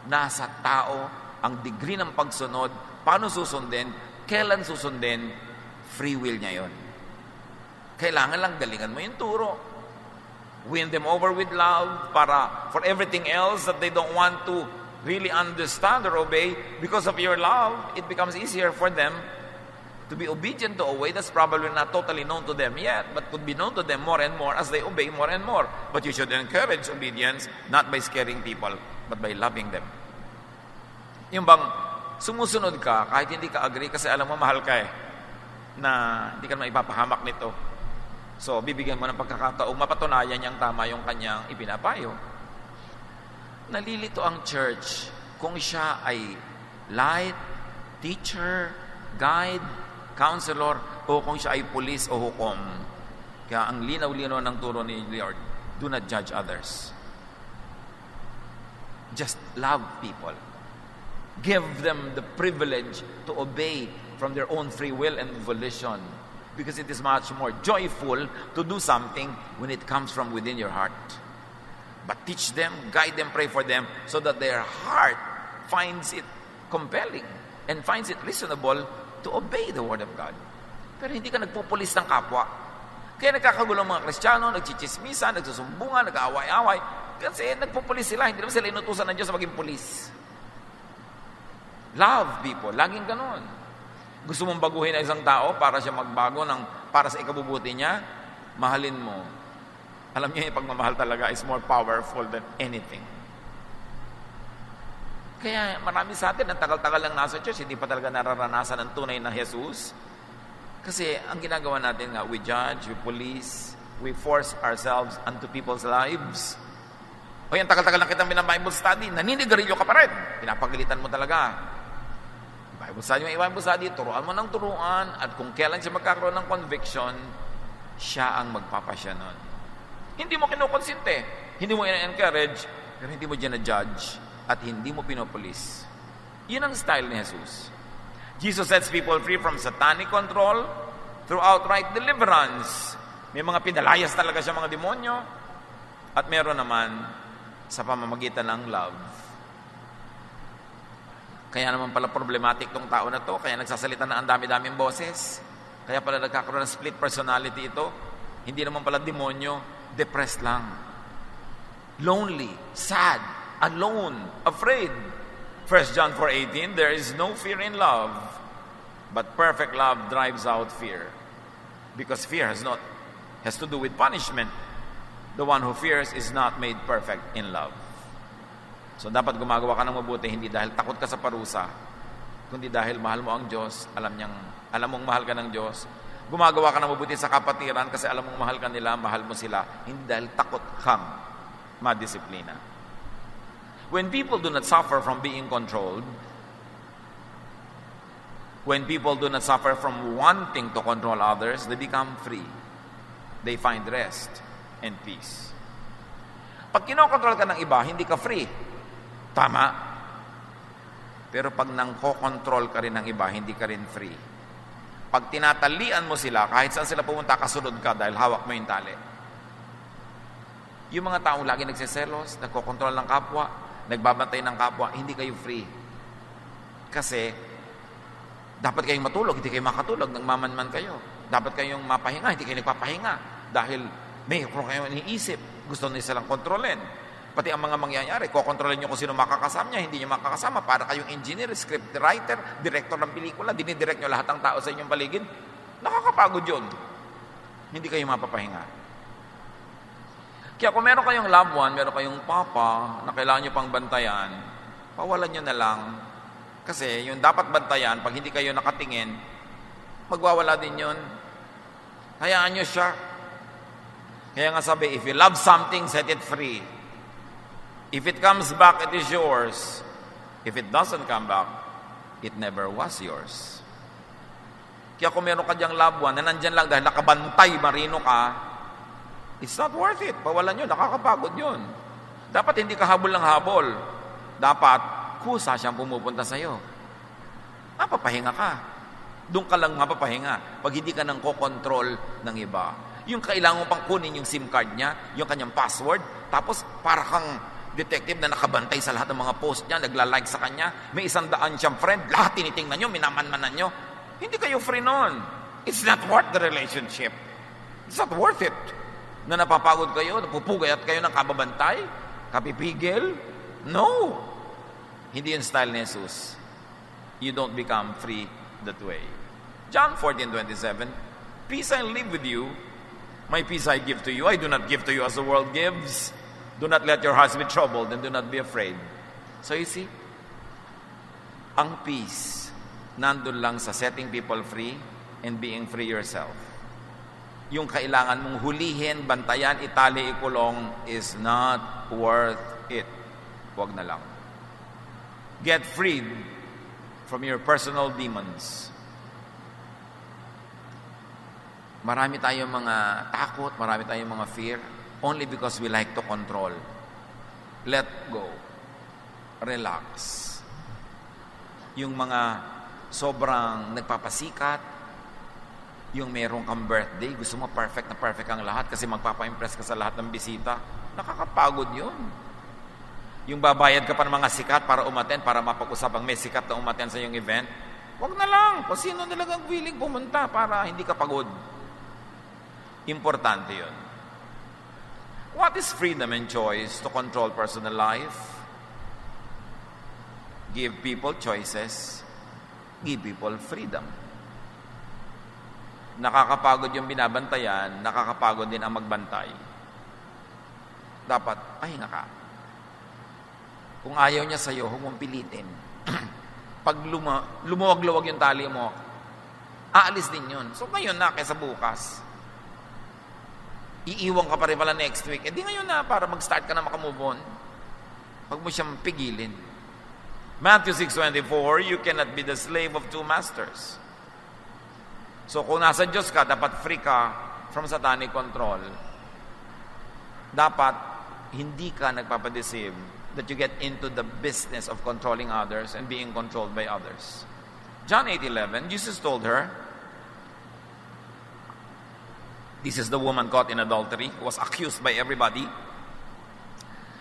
nasa tao ang degree ng pagsunod, paano susundin, kailan susundin, free will niya yon. Kailangan lang galingan mo yung turo. Win them over with love para for everything else that they don't want to really understand or obey, because of your love, it becomes easier for them to be obedient to a way that's probably not totally known to them yet, but could be known to them more and more as they obey more and more. But you should encourage obedience, not by scaring people, but by loving them. Yung bang sumusunod ka kahit hindi ka agree kasi alam mo mahal ka na hindi ka naman ipapahamak nito. So, bibigyan mo ng pagkakataong mapatunayan niyang tama yung kanyang ipinapayo. Nalilito ang church kung siya ay light, teacher, guide, counselor, o kung siya ay pulis o hukom. Kaya ang linaw-linaw ng turo ni Lord, do not judge others. Just love people. Give them the privilege to obey from their own free will and volition. Because it is much more joyful to do something when it comes from within your heart. But teach them, guide them, pray for them, so that their heart finds it compelling and finds it reasonable to obey the Word of God. Pero hindi ka nagpupulis ng kapwa. Kaya nagkakagulo ang mga Kristiyano, nagchichismisan, nagsusumbungan, nag-aaway-away. Kasi nagpupulis sila, hindi naman sila inutusan ng Diyos na maging pulis. Love people, laging ganun. Gusto mong baguhin ang isang tao para siya magbago para sa ikabubuti niya, mahalin mo. Alam niyo, yung pagmamahal talaga is more powerful than anything. Kaya marami sa atin, ang tagal-tagal lang nasa church, hindi pa talaga nararanasan ang tunay na Jesus. Kasi ang ginagawa natin nga, we judge, we police, we force ourselves onto people's lives. O yan, tagal-tagal lang kitang Bible study, naninigarilyo ka pa rin. Pinapagalitan mo talaga. Bible study, turuan mo ng turuan, at kung kailan siya magkakaroon ng conviction, siya ang magpapasya nun. Hindi mo kinukonsinte, hindi mo in-encourage, pero hindi mo dyan-judge, at hindi mo pinopolis. Yun ang style ni Jesus. Jesus sets people free from satanic control through outright deliverance. May mga pinalayas talaga siya mga demonyo, at meron naman sa pamamagitan ng love. Kaya naman pala problematic tong tao na to, kaya nagsasalita na ang dami-daming boses. Kaya pala nagkakaroon ng split personality ito. Hindi naman pala demonyo, depressed lang. Lonely, sad, alone, afraid. 1 John 4:18, there is no fear in love, but perfect love drives out fear. Because fear has to do with punishment. The one who fears is not made perfect in love. So dapat gumagawa ka ng mabuti, hindi dahil takot ka sa parusa, kundi dahil mahal mo ang Diyos, alam mong mahal ka ng Diyos. Gumagawa ka ng mabuti sa kapatiran kasi alam mong mahal ka nila, mahal mo sila, hindi dahil takot kang madisiplina. When people do not suffer from being controlled, when people do not suffer from wanting to control others, they become free. They find rest and peace. Pag kinokontrol ka ng iba, hindi ka free. Tama. Pero pag nangko-control ka rin ng iba, hindi ka rin free. Pag tinatalian mo sila, kahit saan sila pumunta, kasunod ka dahil hawak mo yung tali. Yung mga taong lagi nagsiselos, nagko-control ng kapwa, nagbabantay ng kapwa, hindi kayo free. Kasi, dapat kayong matulog, hindi kayo makatulog, nagmamanman kayo. Dapat kayong mapahinga, hindi kayo nagpapahinga. Dahil may kayo iniisip, gusto nila silang kontrolin. Pati ang mga mangyayari, kokontrolin nyo kung sino makakasama niya, hindi nyo makakasama. Para kayong engineer, script writer, director ng pelikula, dinidirect nyo lahat ng tao sa inyong paligid. Nakakapagod yun. Hindi kayo mapapahinga. Kaya kung meron kayong loved one, meron kayong papa na kailangan nyo pang bantayan, pawalan nyo na lang. Kasi yung dapat bantayan, pag hindi kayo nakatingin, magwawala din yun. Hayaan nyo siya. Kaya nga sabi, if you love something, set it free. If it comes back, it is yours. If it doesn't come back, it never was yours. Kaya kung meron ka diyang loved one na nandyan lang dahil nakabantay, marino ka, it's not worth it. Pawalan yun, nakakapagod yun. Dapat hindi ka habol ng habol. Dapat, kusa siyang pumupunta sa'yo. Mapapahinga ka. Doon ka lang mapapahinga pag hindi ka nang kokontrol ng iba. Yung kailangan mo pang kunin yung SIM card niya, yung kanyang password, tapos para kang detective na nakabantay sa lahat ng mga post niya, nagla-like sa kanya, may 100 siyang friend, lahat tinitingnan nyo, minamanmanan nyo. Hindi kayo free nun. It's not worth the relationship. It's not worth it. Na napapagod kayo, napupugayat kayo ng kababantay, kapipigil. No. Hindi yung style ni Jesus. You don't become free that way. John 14:27, peace I leave with you, my peace I give to you. I do not give to you as the world gives. Do not let your hearts be troubled and do not be afraid. So you see, ang peace nandun lang sa setting people free and being free yourself. yung kailangan mong hulihin, bantayan, itali, ikulong is not worth it. Huwag na lang. Get freed from your personal demons. Marami tayong mga takot, marami tayong mga fear, only because we like to control. Let go. Relax. Yung mga sobrang nagpapasikat, yung meron kang birthday, gusto mo perfect ang lahat kasi magpapa-impress ka sa lahat ng bisita, nakakapagod yun. Yung babayad ka pa ng mga sikat para umattend, para mapag-usap ang may sikat na umattend sa iyong event, wag na lang. Kung sino talagang willing pumunta para hindi ka pagod. Importante yun. What is freedom and choice to control personal life? Give people choices. Give people freedom. Nakakapagod yung binabantayan, nakakapagod din ang magbantay. Dapat, pahinga ka. Kung ayaw niya sa'yo, huwag mong pilitin. Pag lumuwag-luwag yung tali mo, aalis din yun. So ngayon na, kaysa bukas. Iiwan ka pa rin pala next week. Di ngayon na, para mag-start ka na makamove on. Huwag mo siyang pigilin. Matthew 6:24, you cannot be the slave of two masters. So kung nasa Diyos ka, dapat free ka from satanic control. Dapat hindi ka nagpapadeceive that you get into the business of controlling others and being controlled by others. John 8:11, Jesus told her, this is the woman caught in adultery, who was accused by everybody.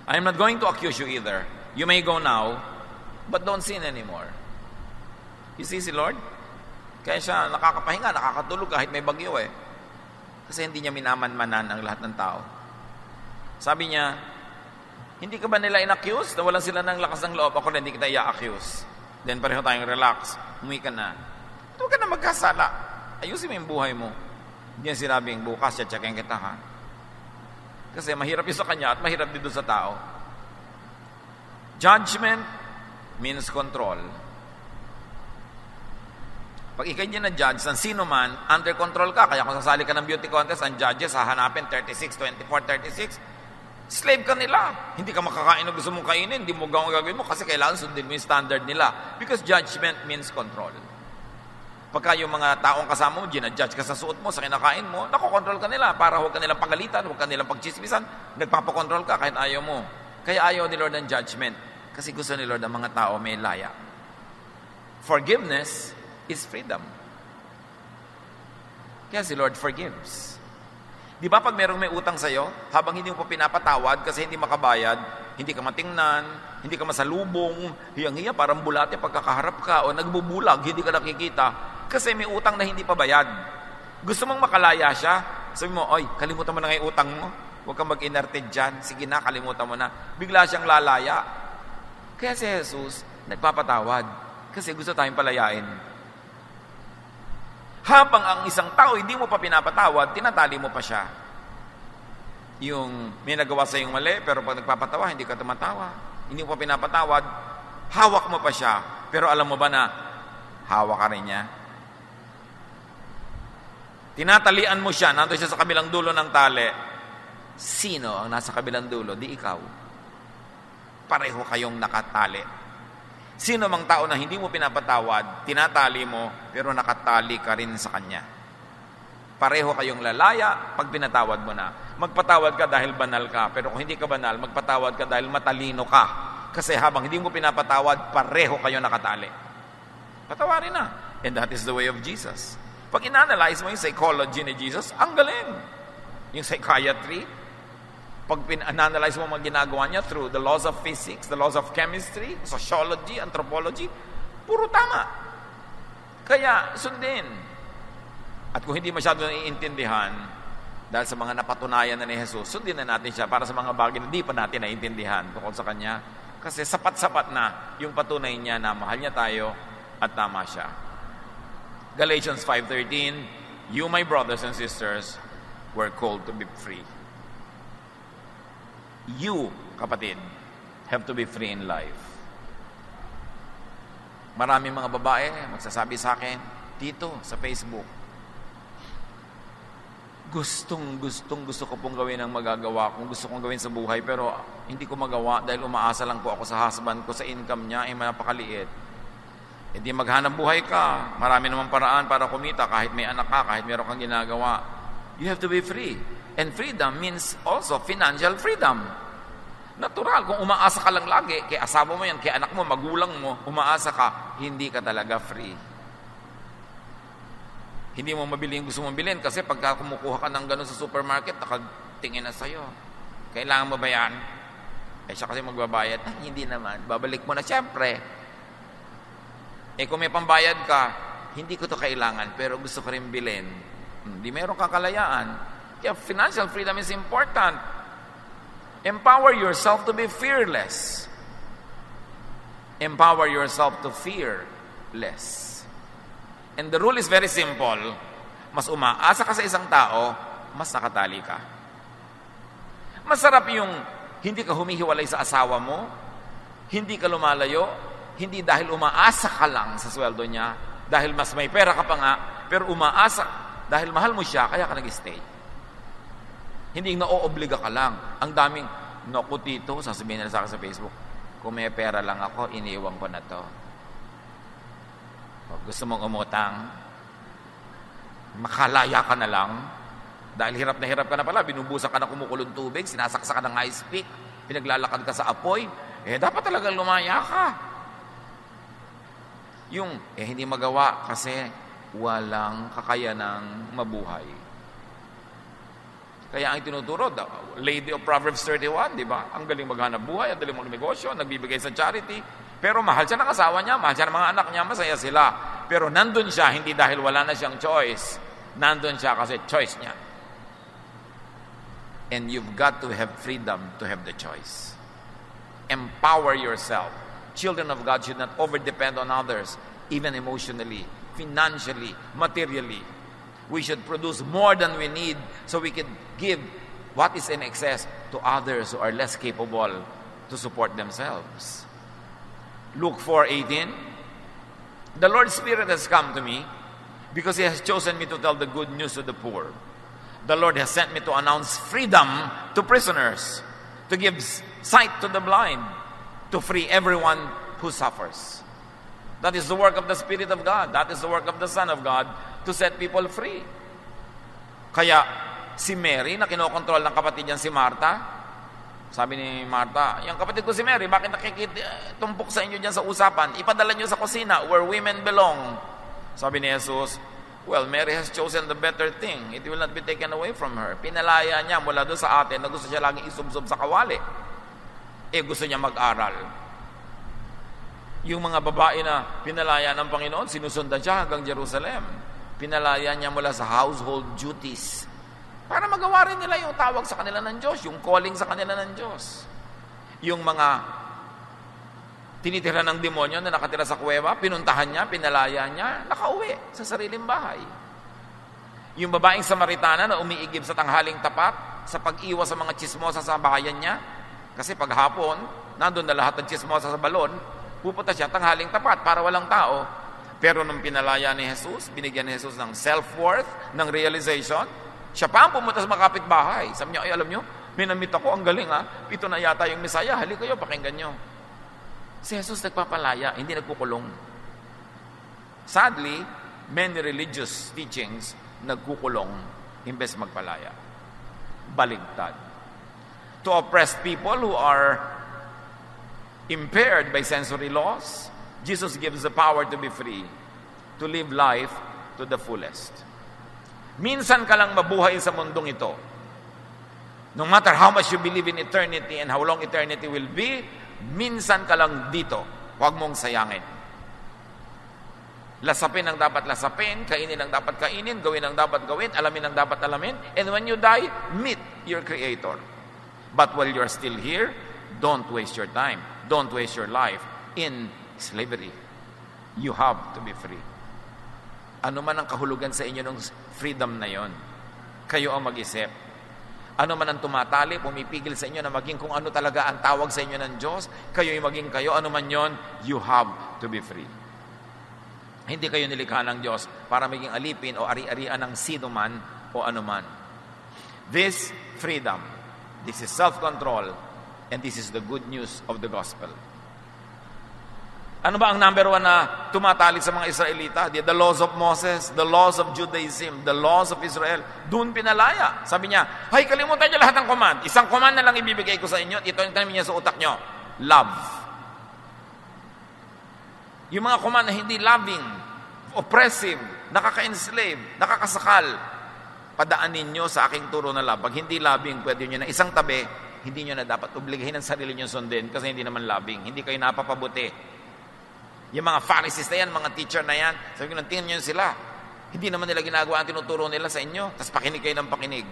I am not going to accuse you either. You may go now, but don't sin anymore. You see si Lord? Kaya siya nakakapahinga, nakakatulog kahit may bagyo eh. Kasi hindi niya minamanmanan ang lahat ng tao. Sabi niya, hindi ka ba nila in-accuse? Nawalan sila ng lakas ng loob. Ako na hindi kita i-accuse. Then pareho tayong relax. Umuwi ka na. Huwag ka na magkasala. Ayusin mo yung buhay mo. Hindi niya sinabing, bukas, check-in kita ha. Kasi mahirap yun sa kanya at mahirap dito sa tao. Judgment means control. Pag ikay niya na-judge ng sino man, under control ka. Kaya kung sasali ka ng beauty contest, ang judges hahanapin 36, 24, 36. Slave ka nila. Hindi ka makakain na gusto mong kainin. Hindi mo gagawin mo kasi kailangan sundin mo yung standard nila. Because judgment means control. Pagka yung mga taong kasama mo, ginadjudge ka sa suot mo, sa kinakain mo, nakokontrol ka nila para huwag ka nilang pagalitan, huwag ka nilang pagchismisan, nagpapakontrol ka kahit ayaw mo. Kaya ayaw ni Lord ng judgment. Kasi gusto ni Lord ng mga tao may laya. Forgiveness is freedom. Kaya si Lord forgives. Di ba pag merong may utang sa'yo, habang hindi mo pa pinapatawad kasi hindi makabayad, hindi ka matingnan, hindi ka masalubong, hiyang-hiya, parang bulate pagkakaharap ka o nagbubulag, hindi ka nakikita kasi may utang na hindi pa bayad. Gusto mong makalaya siya, sabi mo, oy, kalimutan mo na nga yung utang mo. Huwag kang mag-inerted dyan. Sige na, kalimutan mo na. Bigla siyang lalaya. Kaya si Jesus, nagpapatawad kasi gusto tayong palayain. Habang ang isang tao hindi mo pa pinapatawad, tinatali mo pa siya. Yung may nagawa sa iyong mali, pero pag nagpapatawa, hindi ka tumatawa. Hindi mo pa pinapatawad, hawak mo pa siya. Pero alam mo ba na, hawak ka rin niya? Tinatalian mo siya, nandun siya sa kabilang dulo ng tali. Sino ang nasa kabilang dulo? Di ikaw. Pareho kayong nakatali. Sino mang tao na hindi mo pinapatawad, tinatali mo, pero nakatali ka rin sa kanya. Pareho kayong lalaya pag pinatawad mo na. Magpatawad ka dahil banal ka, pero kung hindi ka banal, magpatawad ka dahil matalino ka. Kasi habang hindi mo pinapatawad, pareho kayo nakatali. Patawarin na. And that is the way of Jesus. Pag inanalyze mo yung psychology ni Jesus, ang galing. Yung psychiatry, pag in-analyze mo mga ginagawa niya through the laws of physics, the laws of chemistry, sociology, anthropology, puro tama. Kaya sundin. At kung hindi masyado naiintindihan, dahil sa mga napatunayan na ni Jesus, sundin na natin siya para sa mga bagay na hindi pa natin naiintindihan tungkol sa Kanya. Kasi sapat-sapat na yung patunay niya na mahal niya tayo at tama siya. Galatians 5:13, you, my brothers and sisters, were called to be free. You, kapatid, have to be free in life. Maraming mga babae magsasabi sa akin, dito, sa Facebook, gusto ko pong gawin ang magagawa kung gusto kong gawin sa buhay, pero hindi ko magawa dahil umaasa lang po ako sa husband ko, sa income niya ay napakaliit. Hindi maghanap buhay ka. Marami namang paraan para kumita kahit may anak ka, kahit meron kang ginagawa. You have to be free. And freedom means also financial freedom. Natural, kung umaasa ka lang lagi, kay asawa mo yan, kay anak mo, magulang mo, umaasa ka, hindi ka talaga free. Hindi mo mabili yung gusto mong bilhin kasi pagka kumukuha ka ng gano'n sa supermarket, nakatingin na sa'yo. Kailangan mo ba yan? Siya kasi magbabayad. Hindi naman. Babalik mo na. Siyempre, kung may pambayad ka, hindi ko to kailangan, pero gusto ko rin bilhin. Hindi meron kang kalayaan. Kaya financial freedom is important. Empower yourself to be fearless. Empower yourself to fear less. And the rule is very simple. Mas umaasa ka sa isang tao, mas nakatali ka. Masarap yung hindi ka humihiwalay sa asawa mo, hindi ka lumalayo, hindi dahil umaasa ka lang sa sweldo niya, dahil mas may pera ka pa nga, pero umaasa, dahil mahal mo siya, kaya ka nag-stay. Hindi na-oobliga ka lang. Ang daming, naku tito, sasabihin nila sa akin sa Facebook, kung may pera lang ako, iniiwan ko na to. Gusto mong umutang, makalaya ka na lang, dahil hirap na hirap ka na pala, binubusan ka ng kumukulong tubig, sinasaksa ka ng ice pick, pinaglalakad ka sa apoy, dapat talaga lumaya ka. Yung, hindi magawa kasi walang kakayanang mabuhay. Kaya ang tinuturo, Lady of Proverbs 31, di ba? Ang galing maghanap buhay, ang galing magnegosyo, nagbibigay sa charity, pero mahal siya ng asawa niya, mahal siya ng mga anak niya, masaya sila. Pero nandun siya, hindi dahil wala na siyang choice. Nandun siya kasi choice niya. And you've got to have freedom to have the choice. Empower yourself. Children of God should not overdepend on others, even emotionally, financially, materially. We should produce more than we need so we can give what is in excess to others who are less capable to support themselves. Luke 4:18, the Lord's Spirit has come to me because He has chosen me to tell the good news to the poor. The Lord has sent me to announce freedom to prisoners, to give sight to the blind, to free everyone who suffers. That is the work of the Spirit of God. That is the work of the Son of God, to set people free. Kaya si Mary, na kinokontrol ng kapatid niyan si Martha, sabi ni Martha, yung kapatid ko si Mary, bakit nakikitumpok sa inyo dyan sa usapan? Ipadala nyo sa kusina where women belong. Sabi ni Jesus, well, Mary has chosen the better thing. It will not be taken away from her. Pinalaya niya mula doon sa atin na gusto siya laging isubsob sa kawali. Gusto niya mag-aral. Yung mga babae na pinalaya ng Panginoon, sinusundan siya hanggang Jerusalem. Pinalaya niya mula sa household duties para magawa rin nila yung tawag sa kanila ng Diyos, yung calling sa kanila ng Diyos. Yung mga tinitira ng demonyo na nakatira sa kuweba, pinuntahan niya, pinalaya niya, nakauwi sa sariling bahay. Yung babaeng Samaritana na umiigib sa tanghaling tapat, sa pag-iwas sa mga chismosa sa bahayan niya, kasi paghapon, nandun na lahat ng chismosa sa balon, pupunta siya tanghaling tapat para walang tao. Pero nung pinalaya ni Jesus, binigyan ni Jesus ng self-worth, ng realization, siya pa ang pumunta sa mga kapitbahay. Sabi niya, ay alam niyo, may namit ako, ang galing ha, ito na yata yung Misaya, halik kayo, pakinggan niyo. Si Jesus nagpapalaya, hindi nagkukulong. Sadly, many religious teachings nagkukulong imbes magpalaya. Baligtad. To oppress people who are impaired by sensory laws, Jesus gives the power to be free, to live life to the fullest. Minsan ka lang mabuhay sa mundong ito. No matter how much you believe in eternity and how long eternity will be, minsan ka lang dito. Huwag mong sayangin. Lasapin ang dapat lasapin, kainin ang dapat kainin, gawin ang dapat gawin, alamin ang dapat alamin, and when you die, meet your Creator. But while you're still here, don't waste your time. Don't waste your life in slavery. You have to be free. Ano man ang kahulugan sa inyo ng freedom na yon, kayo ang mag-isip. Ano man ang tumatali, pumipigil sa inyo na maging kung ano talaga ang tawag sa inyo ng Diyos, kayo yung maging kayo, ano man yon, you have to be free. Hindi kayo nilikha ng Diyos para maging alipin o ari-arian ng sino man o ano man. This freedom, this is self-control, and this is the good news of the gospel. Ano ba ang number one na tumatalik sa mga Israelita? The laws of Moses, the laws of Judaism, the laws of Israel. Doon pinalaya. Sabi niya, hay, kalimutan niyo lahat ng command. Isang command na lang ibibigay ko sa inyo. Ito yung tanong niya sa utak niyo. Love. Yung mga command na hindi loving, oppressive, nakaka-enslave, nakakasakal, padaanin niyo sa aking turo na love. Pag hindi loving, pwede niyo na isang tabi, hindi niyo na dapat obligahin ang sarili niyo sundin kasi hindi naman loving. Hindi kayo napapabuti. Yung mga Pharisees na yan, mga teacher na yan, sabi ko, tingnan nyo sila. Hindi naman nila ginagawa ang tinuturo nila sa inyo. Tapos pakinig kayo ng pakinig.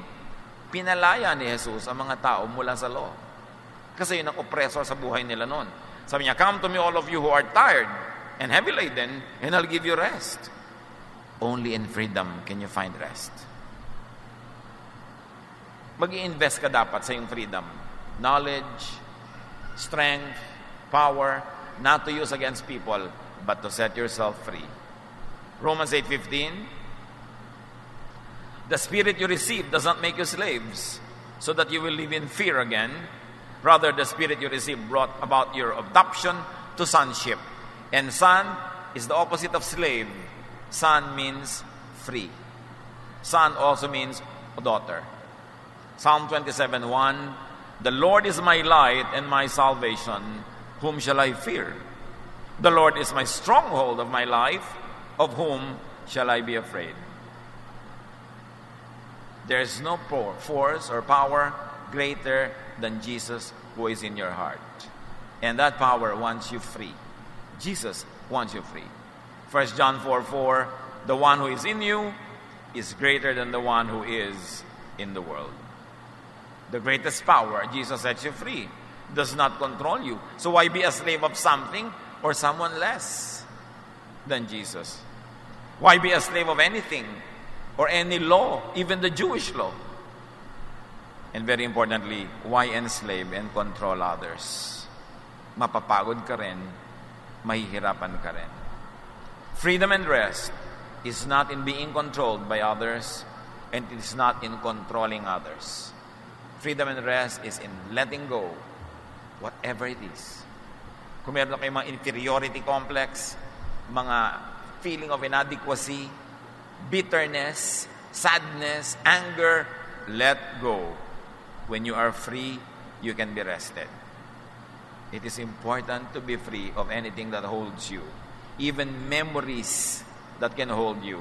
Pinalaya ni Jesus ang mga tao mula sa law. Kasi yun ang oppressor sa buhay nila noon. Sabi niya, come to me all of you who are tired and heavy laden, and I'll give you rest. Only in freedom can you find rest. Mag-i-invest ka dapat sa iyong freedom. Knowledge, strength, power, not to use against people, but to set yourself free. Romans 8:15, the spirit you receive does not make you slaves, so that you will live in fear again. Rather, the spirit you receive brought about your adoption to sonship. And son is the opposite of slave. Son means free. Son also means daughter. Psalm 27:1, the Lord is my light and my salvation. Whom shall I fear? The Lord is my stronghold of my life. Of whom shall I be afraid? There is no force or power greater than Jesus who is in your heart. And that power wants you free. Jesus wants you free. 1 John 4:4, the one who is in you is greater than the one who is in the world. The greatest power, Jesus sets you free, does not control you. So why be a slave of something or someone less than Jesus? Why be a slave of anything or any law, even the Jewish law? And very importantly, why enslave and control others? Mapapagod ka rin, mahihirapan ka rin. Freedom and rest is not in being controlled by others, and it is not in controlling others. Freedom and rest is in letting go whatever it is. Kung meron kayong mga inferiority complex, mga feeling of inadequacy, bitterness, sadness, anger, let go. When you are free, you can be rested. It is important to be free of anything that holds you. Even memories that can hold you.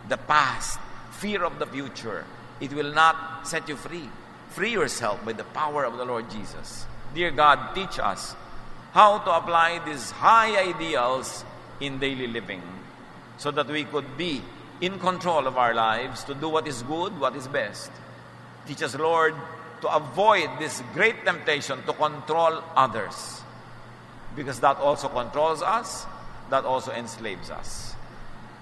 The past, fear of the future, it will not set you free. Free yourself by the power of the Lord Jesus. Dear God, teach us how to apply these high ideals in daily living so that we could be in control of our lives to do what is good, what is best. Teach us, Lord, to avoid this great temptation to control others, because that also controls us, that also enslaves us.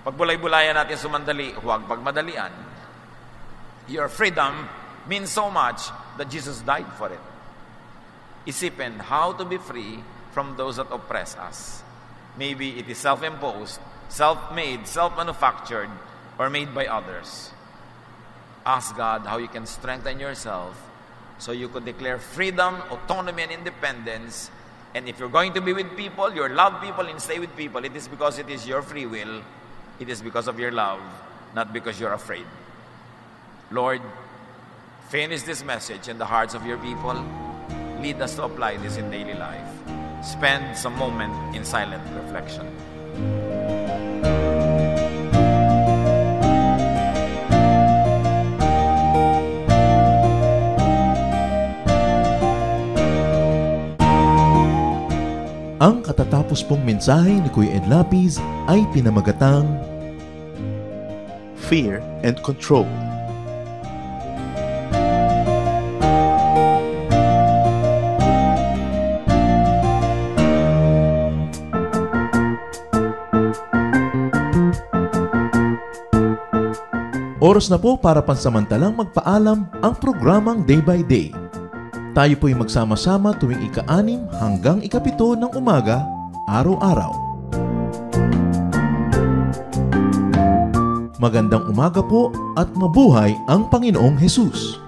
Pagbulay-bulayan natin sumandali, huwag pagmadalian. Your freedom means so much that Jesus died for it. Isipin how to be free from those that oppress us. Maybe it is self-imposed, self-made, self-manufactured, or made by others. Ask God how you can strengthen yourself so you could declare freedom, autonomy, and independence. And if you're going to be with people, you love people and stay with people, it is because it is your free will. It is because of your love, not because you're afraid. Lord, finish this message in the hearts of your people. Lead us to apply this in daily life. Spend some moment in silent reflection. Ang katatapos pong mensahe ni Kuya Ed Lapis ay pinamagatang Fear and Control. Oras na po para pansamantalang magpaalam ang programang Day by Day. Tayo po'y magsama-sama tuwing ika-6 hanggang ika-7 ng umaga, araw-araw. Magandang umaga po at mabuhay ang Panginoong Hesus!